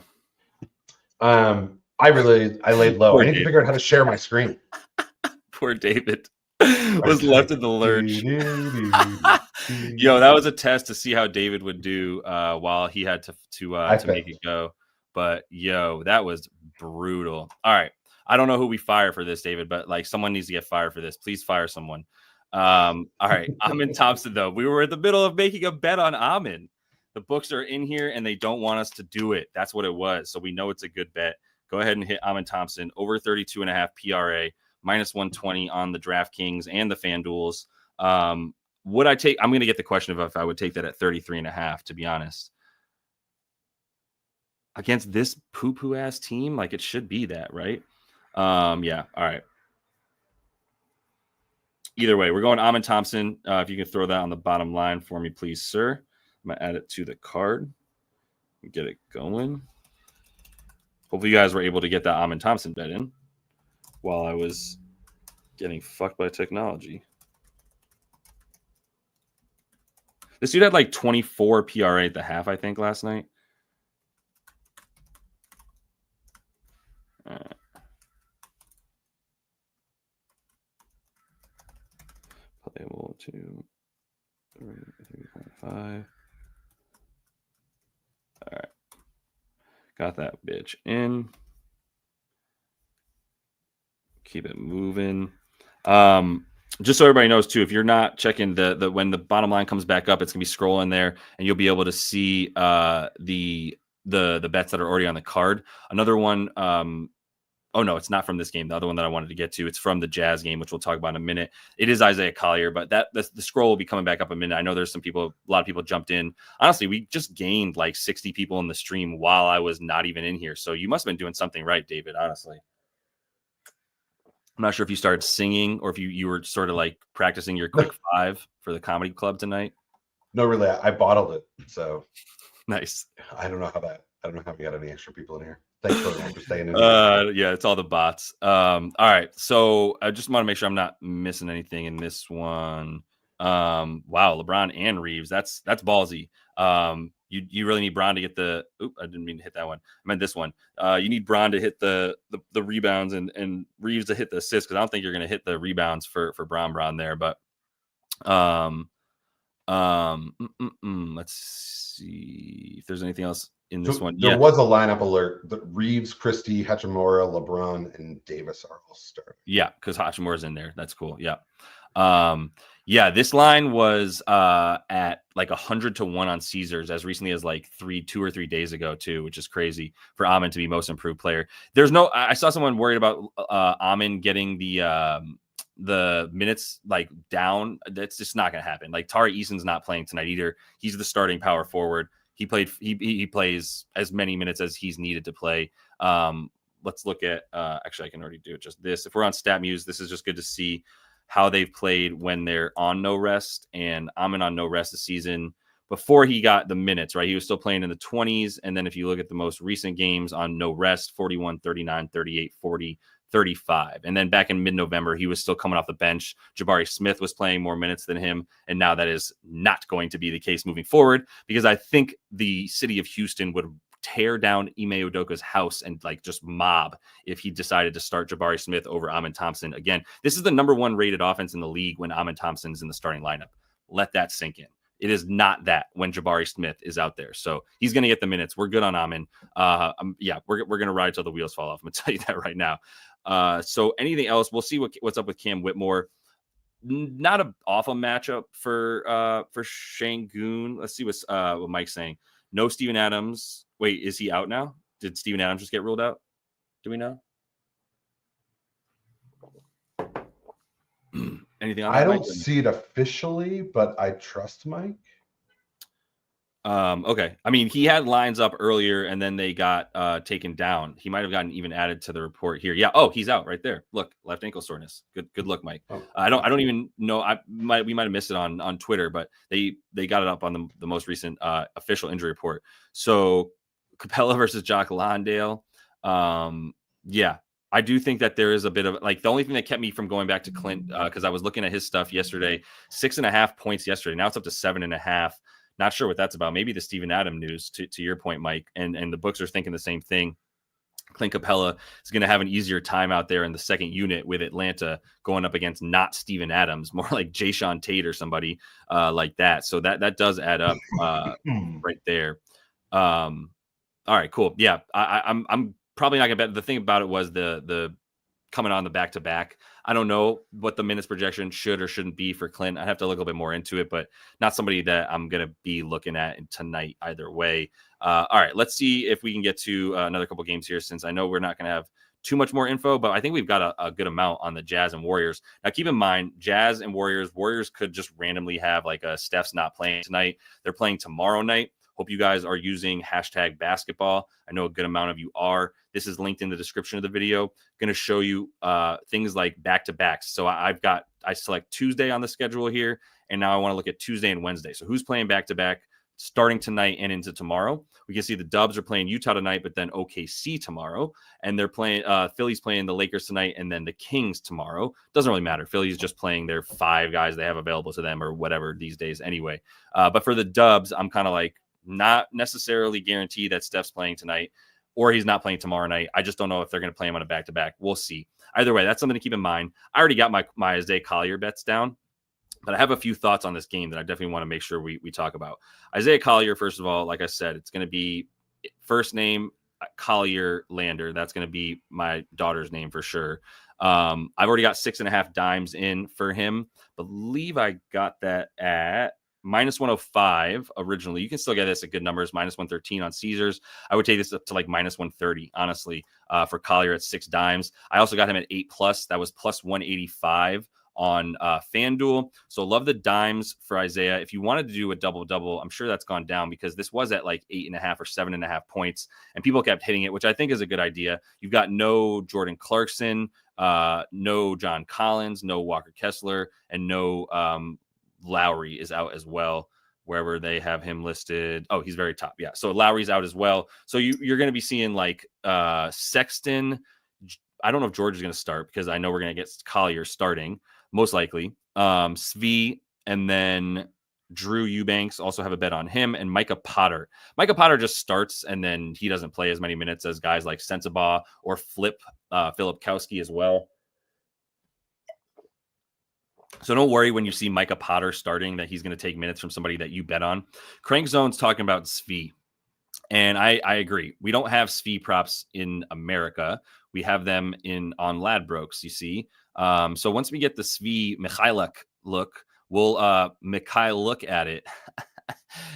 I laid low. I need to figure out how to share my screen. Poor David was left in the lurch. Yo, that was a test to see how David would do while he had to make it go. But yo, that was brutal. All right. I don't know who we fire for this, David, but like someone needs to get fired for this. Please fire someone. All right. Amin Thompson, though. We were in the middle of making a bet on Amin. The books are in here and they don't want us to do it. That's what it was. So we know it's a good bet. Go ahead and hit Amin Thompson over 32 and a half PRA, minus 120 on the DraftKings and the FanDuels. Would I take? I'm going to get the question of if I would take that at 33.5. To be honest, against this poo-poo ass team, like it should be that, right? Yeah. All right. Either way, we're going Amon Thompson. If you can throw that on the bottom line for me, please, sir. I'm going to add it to the card. Get it going. Hopefully you guys were able to get that Amon Thompson bet in while I was getting fucked by technology. This dude had like 24 PRA at the half, I think, last night. Playable to 3.5. All right. Got that bitch in. Keep it moving. Just so everybody knows too, if you're not checking the when the bottom line comes back up, it's gonna be scrolling there, and you'll be able to see the bets that are already on the card. Another one. Oh no, it's not from this game. The other one that I wanted to get to, it's from the Jazz game, which we'll talk about in a minute. It is Isaiah Collier, but the scroll will be coming back up in a minute. I know there's a lot of people jumped in. Honestly, we just gained like 60 people in the stream while I was not even in here. So you must have been doing something right, David, honestly. I'm not sure if you started singing or if you were sort of like practicing your quick five for the comedy club tonight. No, really, I bottled it. So nice. I don't know how we got any extra people in here. Thanks for staying in. Yeah, it's all the bots. All right. So I just want to make sure I'm not missing anything in this one. Wow, LeBron and Reeves. That's ballsy. You really need Bron to get the. Oop, I didn't mean to hit that one. I meant this one. You need Bron to hit the rebounds and Reeves to hit the assists, because I don't think you're going to hit the rebounds for Bron there. But let's see if there's anything else in this one. There was a lineup alert. The Reeves, Christie, Hachimura, LeBron, and Davis are all starting. Yeah, because Hachimura's in there. That's cool. Yeah. This line was at like 100-1 on Caesars as recently as like 2 or 3 days ago too, which is crazy for Amon to be most improved player. I saw someone worried about Amon getting the minutes like down. That's just not going to happen. Like Tari Eason's not playing tonight either. He's the starting power forward. He plays as many minutes as he's needed to play. Let's look at actually I can already do it just this. If we're on StatMuse, this is just good to see how they've played when they're on no rest. And Amon on no rest this season before he got the minutes, right? He was still playing in the 20s. And then if you look at the most recent games on no rest, 41, 39, 38, 40, 35. And then back in mid-November, he was still coming off the bench. Jabari Smith was playing more minutes than him. And now that is not going to be the case moving forward, because I think the city of Houston would tear down Ime Udoka's house and like just mob if he decided to start Jabari Smith over Amon Thompson. Again, this is the number 1 rated offense in the league when Amon Thompson's in the starting lineup. Let that sink in. It is not that when Jabari Smith is out there. So he's going to get the minutes. We're good on Amon. We're going to ride till the wheels fall off. I'm going to tell you that right now. So anything else? We'll see what's up with Cam Whitmore. Not an awful matchup for Şengün. Let's see what Mike's saying. No Steven Adams. Wait, is he out now? Did Steven Adams just get ruled out? Do we know? Anything on that? I don't see it officially, but I trust Mike. Okay. I mean, he had lines up earlier and then they got taken down. He might have gotten even added to the report here. Yeah. Oh, he's out right there. Look, left ankle soreness. Good look, Mike. Oh. I don't even know. We might have missed it on Twitter, but they got it up on the most recent official injury report. So Capella versus Jock Landale. Yeah. I do think that there is a bit of like the only thing that kept me from going back to Clint, because I was looking at his stuff yesterday, 6.5 points yesterday. Now it's up to 7.5. Not sure what that's about. Maybe the Steven Adams news to your point, Mike, and the books are thinking the same thing. Clint Capella is going to have an easier time out there in the second unit with Atlanta going up against not Steven Adams, more like Jayshawn Tate or somebody like that. So that does add up right there. All right, cool. Yeah, I'm probably not going to bet. The thing about it was the coming on the back-to-back. I don't know what the minutes projection should or shouldn't be for Clint. I'd have to look a little bit more into it, but not somebody that I'm going to be looking at tonight either way. All right, let's see if we can get to another couple games here, since I know we're not going to have too much more info, but I think we've got a good amount on the Jazz and Warriors. Now, keep in mind, Jazz and Warriors could just randomly have like a Steph's not playing tonight. They're playing tomorrow night. Hope you guys are using #basketball. I know a good amount of you are. This is linked in the description of the video. Going to show you things like back-to-backs. So I select Tuesday on the schedule here, and now I want to look at Tuesday and Wednesday. So who's playing back-to-back starting tonight and into tomorrow? We can see the Dubs are playing Utah tonight, but then OKC tomorrow, and they're playing Philly's playing the Lakers tonight, and then the Kings tomorrow. Doesn't really matter. Philly's just playing their 5 guys they have available to them or whatever these days anyway. But for the Dubs, I'm kind of like, not necessarily guaranteed that Steph's playing tonight or he's not playing tomorrow night. I just don't know if they're going to play him on a back-to-back. We'll see. Either way, that's something to keep in mind. I already got my Isaiah Collier bets down, but I have a few thoughts on this game that I definitely want to make sure we talk about. Isaiah Collier, first of all, like I said, it's going to be first name Collier Lander. That's going to be my daughter's name for sure. I've already got 6.5 dimes in for him. Believe I got that at -105 originally. You can still get this at good numbers, -113 on Caesars. I would take this up to like -130, honestly, for Collier at 6 dimes. I also got him at 8+. That was +185 on FanDuel. So love the dimes for Isaiah. If you wanted to do a double-double, I'm sure that's gone down because this was at like 8.5 or 7.5 points, and people kept hitting it, which I think is a good idea. You've got no Jordan Clarkson, no John Collins, no Walker Kessler, and no Lowry is out as well, wherever they have him listed. Oh, he's very top. Yeah. So Lowry's out as well. So you're going to be seeing like Sexton. I don't know if George is going to start because I know we're going to get Collier starting most likely. Svi, and then Drew Eubanks also have a bet on him, and Micah Potter. Micah Potter just starts and then he doesn't play as many minutes as guys like Sensabaugh or Philip Kowski as well. So don't worry when you see Micah Potter starting that he's going to take minutes from somebody that you bet on. Crank Zone's talking about Svi, and I agree. We don't have Svi props in America. We have them on Ladbrokes, you see. So once we get the Svi Mikhailuk look, we'll Mikhail look at it.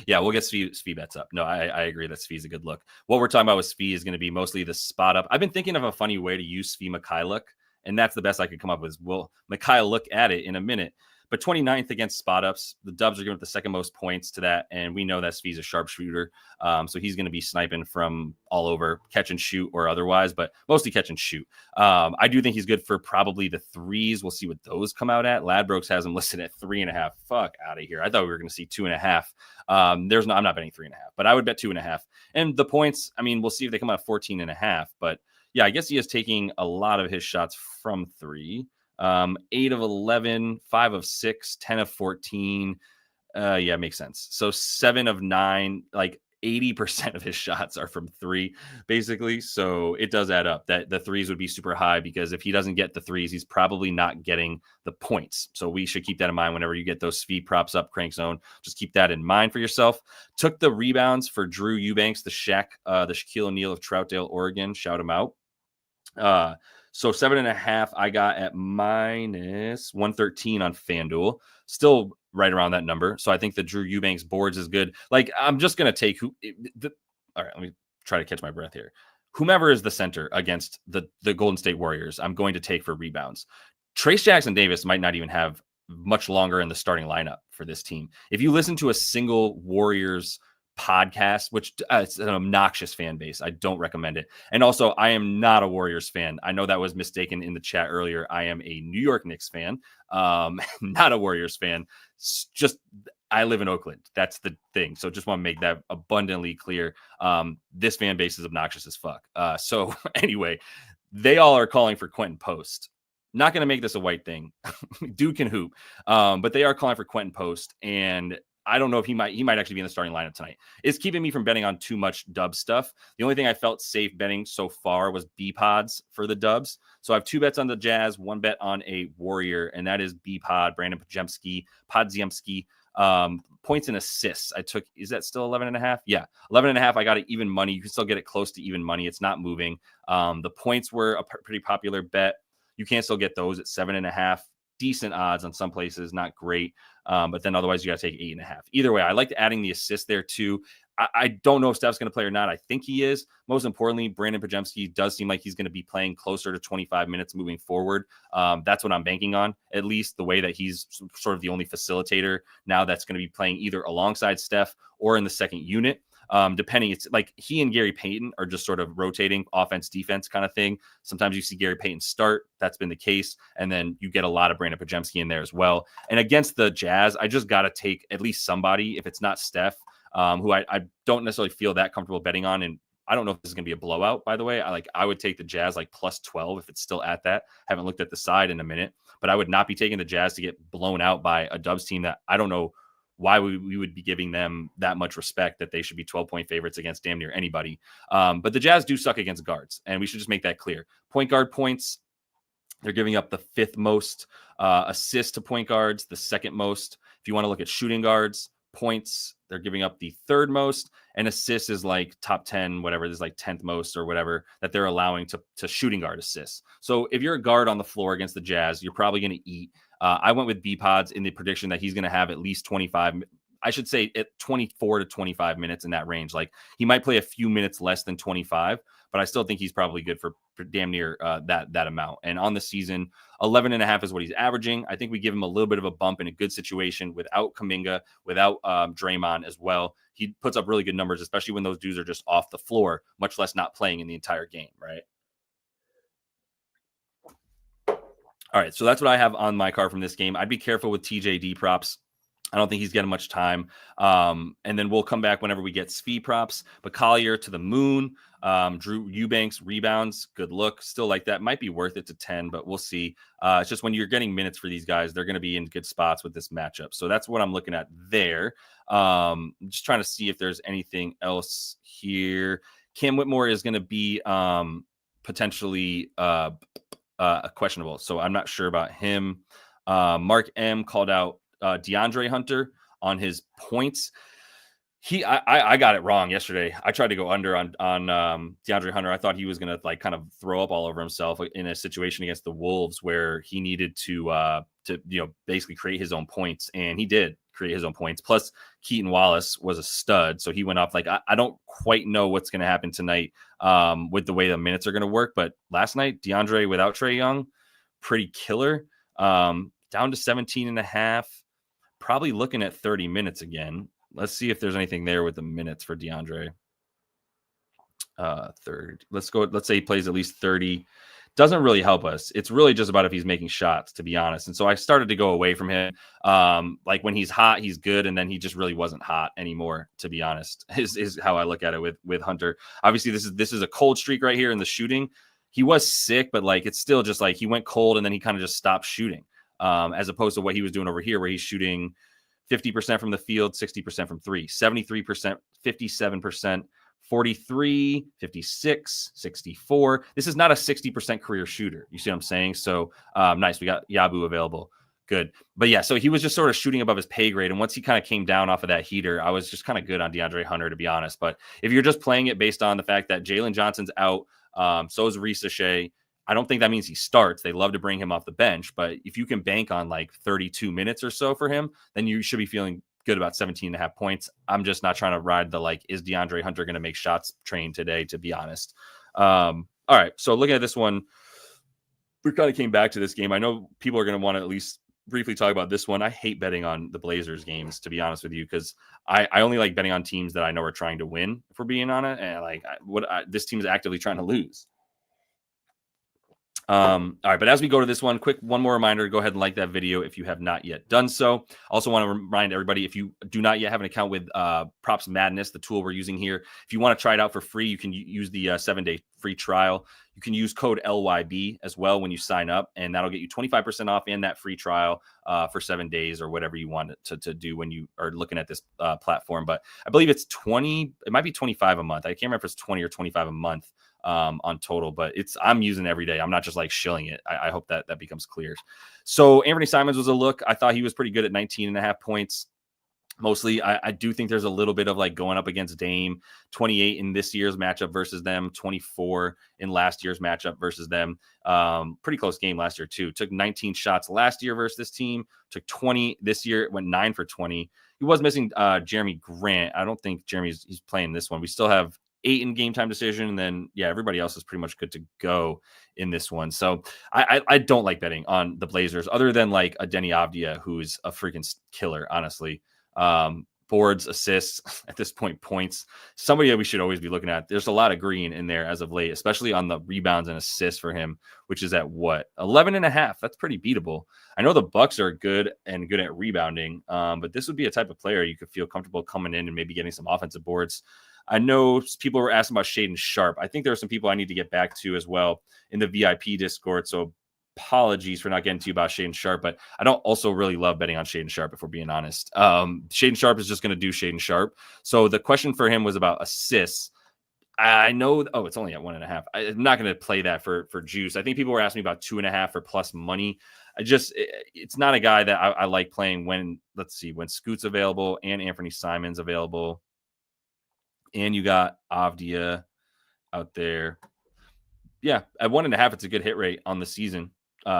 Yeah, we'll get Svi bets up. No, I agree that Svi's a good look. What we're talking about with Svi is going to be mostly the spot up. I've been thinking of a funny way to use Svi Mikhailuk, and that's the best I could come up with. We'll Mikhail look at it in a minute. But 29th against spot ups, the Dubs are giving the second most points to that, and we know that Svi's a sharpshooter, so he's going to be sniping from all over, catch and shoot or otherwise, but mostly catch and shoot. I do think he's good for probably the threes. We'll see what those come out at. Ladbrokes has him listed at 3.5. Fuck out of here. I thought we were going to see 2.5. I'm not betting 3.5, but I would bet 2.5. And the points, I mean, we'll see if they come out 14.5, but yeah, I guess he is taking a lot of his shots from 3. 8 of 11, 5 of 6, 10 of 14. Yeah, makes sense. So 7 of 9, like 80% of his shots are from 3, basically. So it does add up that the threes would be super high, because if he doesn't get the threes, he's probably not getting the points. So we should keep that in mind whenever you get those speed props up, Crank Zone. Just keep that in mind for yourself. Took the rebounds for Drew Eubanks, the Shaquille O'Neal of Troutdale, Oregon. Shout him out. So 7.5, I got at -113 on FanDuel, still right around that number. So I think the Drew Eubanks boards is good. Like, I'm just going to take all right, let me try to catch my breath here. Whomever is the center against the Golden State Warriors, I'm going to take for rebounds. Trace Jackson Davis might not even have much longer in the starting lineup for this team. If you listen to a single Warriors podcast, which it's an obnoxious fan base, I don't recommend it. And also, I am not a Warriors fan. I know that was mistaken in the chat earlier. I am a New York Knicks fan, not a Warriors fan. Just I live in Oakland. That's the thing. So just want to make that abundantly clear. This fan base is obnoxious as fuck. So anyway, they all are calling for Quentin Post. Not going to make this a white thing. Dude can hoop. But they are calling for Quentin Post, and I don't know if he might actually be in the starting lineup tonight. It's keeping me from betting on too much Dub stuff. The only thing I felt safe betting so far was B-Pods for the Dubs. So I have 2 bets on the Jazz, 1 bet on a Warrior, and that is B-Pod, Brandon Podziemski. Points and assists. I took, is that still 11.5? Yeah, 11.5. I got it even money. You can still get it close to even money. It's not moving. The points were a pretty popular bet. You can still get those at 7.5. Decent odds on some places, not great. But then otherwise you got to take 8.5. Either way, I liked adding the assist there too. I don't know if Steph's going to play or not. I think he is. Most importantly, Brandon Pajemski does seem like he's going to be playing closer to 25 minutes moving forward. That's what I'm banking on, at least the way that he's sort of the only facilitator now that's going to be playing either alongside Steph or in the second unit. Depending, it's like he and Gary Payton are just sort of rotating offense, defense kind of thing. Sometimes you see Gary Payton start. That's been the case. And then you get a lot of Brandon Pajemski in there as well. And against the Jazz, I just got to take at least somebody, if it's not Steph, who I don't necessarily feel that comfortable betting on. And I don't know if this is going to be a blowout, by the way. I would take the Jazz like plus 12 if it's still at that. Haven't looked at the side in a minute, but I would not be taking the Jazz to get blown out by a Dubs team that I don't know why we would be giving them that much respect that they should be 12-point favorites against damn near anybody. But the Jazz do suck against guards, and we should just make that clear. Point guard points, they're giving up the 5th most assists to point guards, the 2nd most. If you want to look at shooting guards, points, they're giving up the 3rd most, and assists is like top 10, whatever. There's like 10th most or whatever that they're allowing to shooting guard assists. So if you're a guard on the floor against the Jazz, you're probably going to eat. I went with B-Pods in the prediction that he's going to have at least 25, I should say at 24 to 25 minutes in that range. Like he might play a few minutes less than 25, but I still think he's probably good for damn near that amount. And on the season, 11.5 is what he's averaging. I think we give him a little bit of a bump in a good situation without Kuminga, without Draymond as well. He puts up really good numbers, especially when those dudes are just off the floor, much less not playing in the entire game, right? All right, so that's what I have on my card from this game. I'd be careful with TJD props. I don't think he's getting much time. And then we'll come back whenever we get Svi props. But Collier to the moon. Drew Eubanks rebounds. Good look. Still like that. Might be worth it to 10, but we'll see. It's just when you're getting minutes for these guys, they're going to be in good spots with this matchup. So that's what I'm looking at there. Just trying to see if there's anything else here. Cam Whitmore is going to be potentially questionable. So I'm not sure about him. Mark M called out DeAndre Hunter on his points. I got it wrong yesterday. I tried to go under on DeAndre Hunter. I thought he was going to like kind of throw up all over himself in a situation against the Wolves where he needed to basically create his own points, and he did create his own points. Plus Keaton Wallace was a stud, so he went off. Like I don't quite know what's going to happen tonight with the way the minutes are going to work, but last night DeAndre without Trae Young, pretty killer. Down to 17.5. Probably looking at 30 minutes again. Let's see if there's anything there with the minutes for DeAndre. Third. Let's go. Let's say he plays at least 30. Doesn't really help us. It's really just about if he's making shots, to be honest. And so I started to go away from him. Like when he's hot, he's good. And then he just really wasn't hot anymore, to be honest, is how I look at it with Hunter. Obviously, this is a cold streak right here in the shooting. He was sick, but like it's still just like he went cold and then he kind of just stopped shooting. As opposed to what he was doing over here, where he's shooting 50% from the field, 60% from 3, 73%, 57%, 43, 56, 64. This is not a 60% career shooter. You see what I'm saying? So nice. We got Yabu available. Good. But yeah, so he was just sort of shooting above his pay grade. And once he kind of came down off of that heater, I was just kind of good on DeAndre Hunter, to be honest. But if you're just playing it based on the fact that Jalen Johnson's out, so is Reese Shea, I don't think that means he starts. They love to bring him off the bench, but if you can bank on like 32 minutes or so for him, then you should be feeling good about 17.5 points. I'm just not trying to ride the like, is DeAndre Hunter going to make shots train today, to be honest. All right. So looking at this one, we kind of came back to this game. I know people are going to want to at least briefly talk about this one. I hate betting on the Blazers games, to be honest with you, because I only like betting on teams that I know are trying to win, if we're being on it. And this team is actively trying to lose. All right, but as we go to this one, one more reminder, go ahead and like that video if you have not yet done so. Also want to remind everybody, if you do not yet have an account with Props Madness, the tool we're using here, if you want to try it out for free, you can use the 7-day free trial. You can use code LYB as well when you sign up, and that'll get you 25% off in that free trial for 7 days or whatever you want to do when you are looking at this platform. But I believe it's 20, it might be 25 a month. I can't remember if it's 20 or 25 a month on total, but I'm using it every day. I'm not just like shilling it. I hope that becomes clear. So Anthony Simons was a look. I thought he was pretty good at 19.5 points. Mostly, I do think there's a little bit of like going up against Dame, 28 in this year's matchup versus them, 24 in last year's matchup versus them. Pretty close game last year too. Took 19 shots last year versus this team. Took 20 this year. It went 9 for 20. He was missing Jeremy Grant. I don't think he's playing this one. We still have 8 in game time decision, and then everybody else is pretty much good to go in this one. So I don't like betting on the Blazers other than like a Denny Avdia, who's a freaking killer, honestly. Boards, assists, at this point, points. Somebody that we should always be looking at. There's a lot of green in there as of late, especially on the rebounds and assists for him, which is at what? 11.5. That's pretty beatable. I know the Bucks are good at rebounding, but this would be a type of player you could feel comfortable coming in and maybe getting some offensive boards. I know people were asking about Shaedon Sharpe. I think there are some people I need to get back to as well in the VIP Discord. So apologies for not getting to you about Shaedon Sharpe, but I don't also really love betting on Shaedon Sharpe, if we're being honest. Shaedon Sharpe is just going to do Shaedon Sharpe. So the question for him was about assists. I know, it's only at 1.5. I'm not going to play that for juice. I think people were asking me about 2.5 for plus money. It's not a guy that I like playing when Scoot's available and Anthony Simon's available. And you got Avdia out there. Yeah, at 1.5, it's a good hit rate on the season.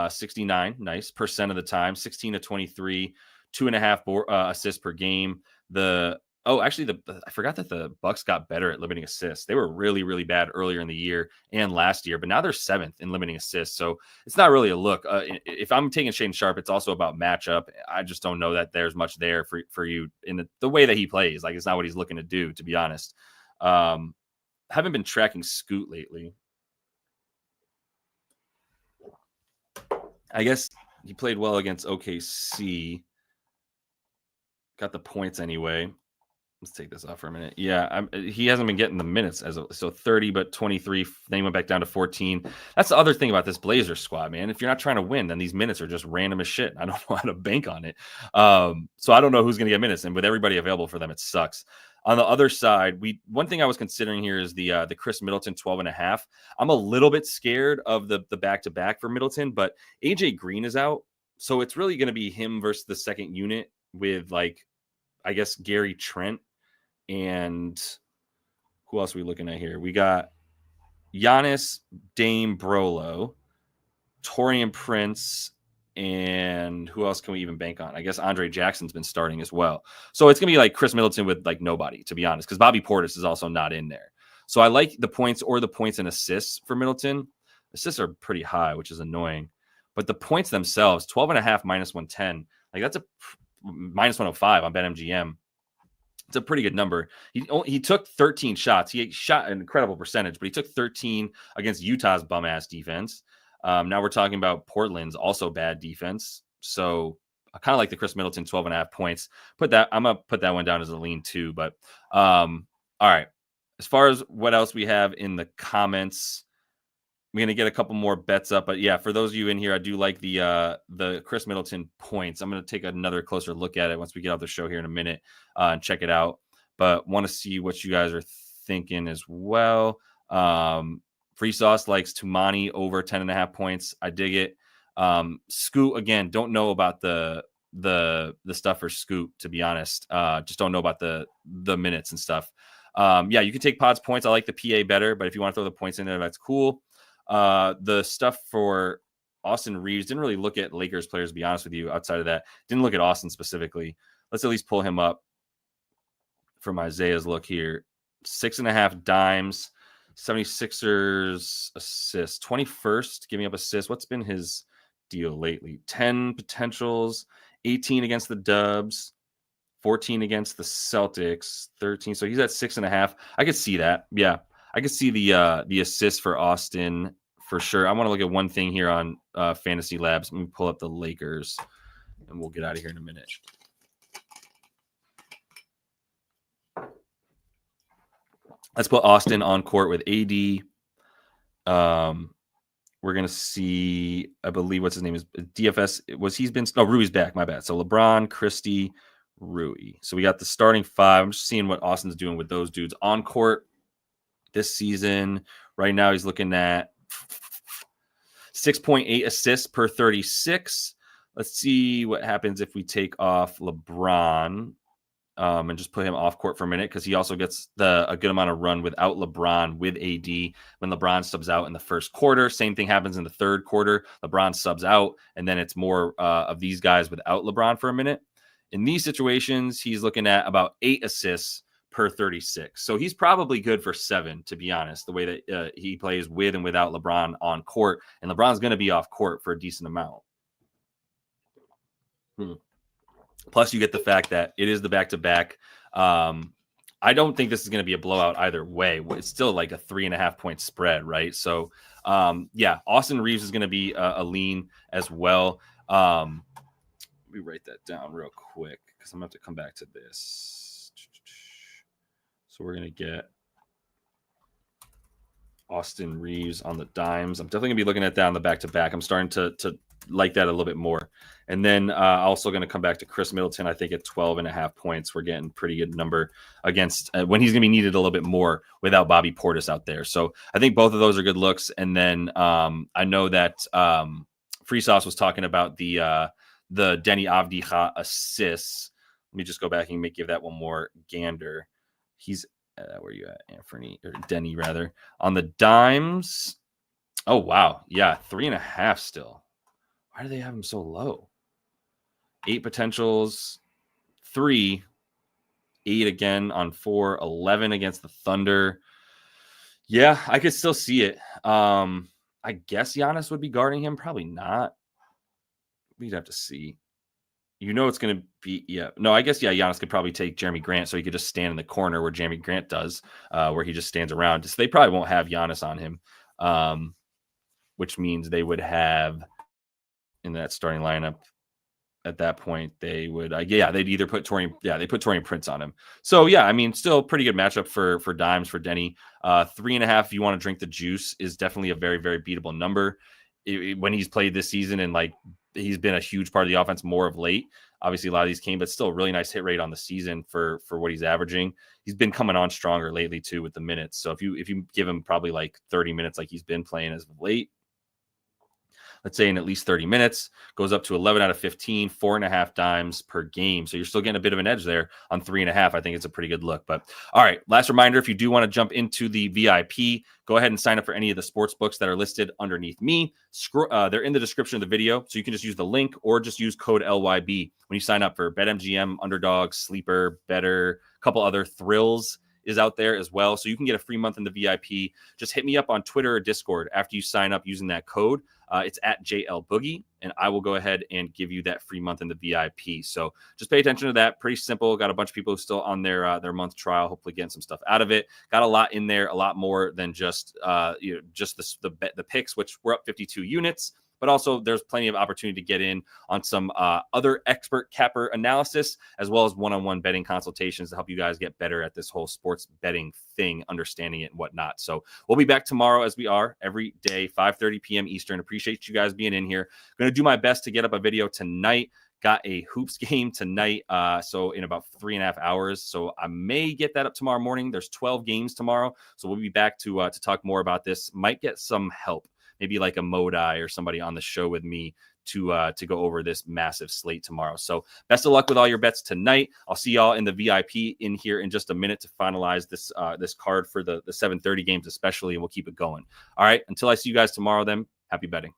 69, nice percent of the time. 16 to 23, 2.5 assists per game. I forgot that the Bucks got better at limiting assists. They were really, really bad earlier in the year and last year, but now they're 7th in limiting assists. So it's not really a look. If I'm taking Shaedon Sharpe, it's also about matchup. I just don't know that there's much there for you in the way that he plays. Like, it's not what he's looking to do, to be honest. Haven't been tracking Scoot lately. I guess he played well against OKC. Got the points anyway. Let's take this off for a minute. Yeah, he hasn't been getting the minutes so 30, but 23. Then he went back down to 14. That's the other thing about this Blazers squad, man. If you're not trying to win, then these minutes are just random as shit. I don't know how to bank on it. So I don't know who's going to get minutes, and with everybody available for them, it sucks. On the other side, one thing I was considering here is the Chris Middleton 12.5. I'm a little bit scared of the back-to-back for Middleton, but AJ Green is out, so it's really going to be him versus the second unit with, like, I guess Gary Trent, and who else are we looking at here? We got Giannis, Dame, Brolo, Taurean Prince, and who else can we even bank on? I guess Andre Jackson's been starting as well. So it's going to be like Chris Middleton with like nobody, to be honest, because Bobby Portis is also not in there. So I like the points and assists for Middleton. Assists are pretty high, which is annoying. But the points themselves, 12.5 minus 110, like that's a minus 105 on BetMGM. It's a pretty good number. He took 13 shots. He shot an incredible percentage, but he took 13 against Utah's bum-ass defense. Now we're talking about Portland's also bad defense. So I kind of like the Chris Middleton 12.5 points. I'm going to put that one down as a lean too. But all right. As far as what else we have in the comments, I'm going to get a couple more bets up. But yeah, for those of you in here, I do like the Chris Middleton points. I'm going to take another closer look at it once we get off the show here in a minute and check it out. But want to see what you guys are thinking as well. Free Sauce likes Tumani over 10.5 points. I dig it. Scoot, again, don't know about the stuff for Scoot, to be honest. Just don't know about the minutes and stuff. Yeah, you can take Pod's points. I like the PA better, but if you want to throw the points in there, that's cool. The stuff for Austin Reeves, didn't really look at Lakers players, to be honest with you, outside of that. Didn't look at Austin specifically. Let's at least pull him up from Isaiah's look here. 6.5 dimes. 76ers assists, 21st giving up assists. What's been his deal lately? 10 potentials, 18 against the Dubs, 14 against the Celtics, 13. So he's at 6.5. I could see that. Yeah, I could see the assist for Austin for sure. I want to look at one thing here on Fantasy Labs. Let me pull up the Lakers, and we'll get out of here in a minute. Let's put Austin on court with AD. We're going to see, I believe, what's his name is DFS. Rui's back. My bad. So LeBron, Christie, Rui. So we got the starting 5. I'm just seeing what Austin's doing with those dudes on court this season. Right now, he's looking at 6.8 assists per 36. Let's see what happens if we take off LeBron. And just put him off court for a minute because he also gets a good amount of run without LeBron with AD when LeBron subs out in the first quarter. Same thing happens in the third quarter. LeBron subs out, and then it's more of these guys without LeBron for a minute. In these situations, he's looking at about 8 assists per 36. So he's probably good for 7, to be honest, the way that he plays with and without LeBron on court. And LeBron's going to be off court for a decent amount. Plus, you get the fact that it is the back-to-back. I don't think this is going to be a blowout either way. It's still like a 3.5 point spread, right? So, yeah, Austin Reeves is going to be a lean as well. Let me write that down real quick because I'm going to have to come back to this. So we're going to get Austin Reeves on the dimes. I'm definitely going to be looking at that on the back-to-back. I'm starting to like that a little bit more. And then also going to come back to Chris Middleton. I think at 12.5 points, we're getting pretty good number against when he's going to be needed a little bit more without Bobby Portis out there. So I think both of those are good looks. And then I know that Free Sauce was talking about the Denny Avdija assists. Let me just go back and give that one more gander. He's where you at, Anthony, or Denny rather, on the dimes. Oh wow, yeah, 3.5 still. Why do they have him so low? 8 potentials, 3, 8 again on 4, 11 against the Thunder. Yeah, I could still see it. I guess Giannis would be guarding him. Probably not. We'd have to see. You know it's going to be, yeah. No, I guess, yeah, Giannis could probably take Jeremy Grant, so he could just stand in the corner where Jeremy Grant does, where he just stands around. So they probably won't have Giannis on him, which means they would have, in that starting lineup, at that point, they would, they'd either put they put Torian Prince on him. So, yeah, I mean, still pretty good matchup for dimes for Denny. 3.5, if you want to drink the juice, is definitely a very, very beatable number. When he's played this season and like he's been a huge part of the offense more of late. Obviously, a lot of these came, but still a really nice hit rate on the season for what he's averaging. He's been coming on stronger lately too with the minutes. So if you give him probably like 30 minutes like he's been playing as of late, let's say in at least 30 minutes, goes up to 11 out of 15, 4.5 dimes per game. So you're still getting a bit of an edge there on 3.5. I think it's a pretty good look. But all right, last reminder, if you do want to jump into the VIP, go ahead and sign up for any of the sports books that are listed underneath me. They're in the description of the video, so you can just use the link or just use code LYB when you sign up for BetMGM, Underdog, Sleeper, BETR, a couple other thrills is out there as well. So you can get a free month in the VIP. Just hit me up on Twitter or Discord after you sign up using that code. It's at JL Boogie, and I will go ahead and give you that free month in the VIP. So just pay attention to that. Pretty simple. Got a bunch of people still on their month trial, hopefully getting some stuff out of it. Got a lot in there, a lot more than just the picks, which we're up 52 units. But also there's plenty of opportunity to get in on some other expert capper analysis, as well as one-on-one betting consultations to help you guys get better at this whole sports betting thing, understanding it and whatnot. So we'll be back tomorrow as we are every day, 5:30 p.m. Eastern. Appreciate you guys being in here. Going to do my best to get up a video tonight. Got a hoops game tonight, so in about 3.5 hours. So I may get that up tomorrow morning. There's 12 games tomorrow, so we'll be back to talk more about this. Might get some help. Maybe like a Modai or somebody on the show with me to go over this massive slate tomorrow. So best of luck with all your bets tonight. I'll see y'all in the VIP in here in just a minute to finalize this card for the 7:30 games especially, and we'll keep it going. All right, until I see you guys tomorrow then, happy betting.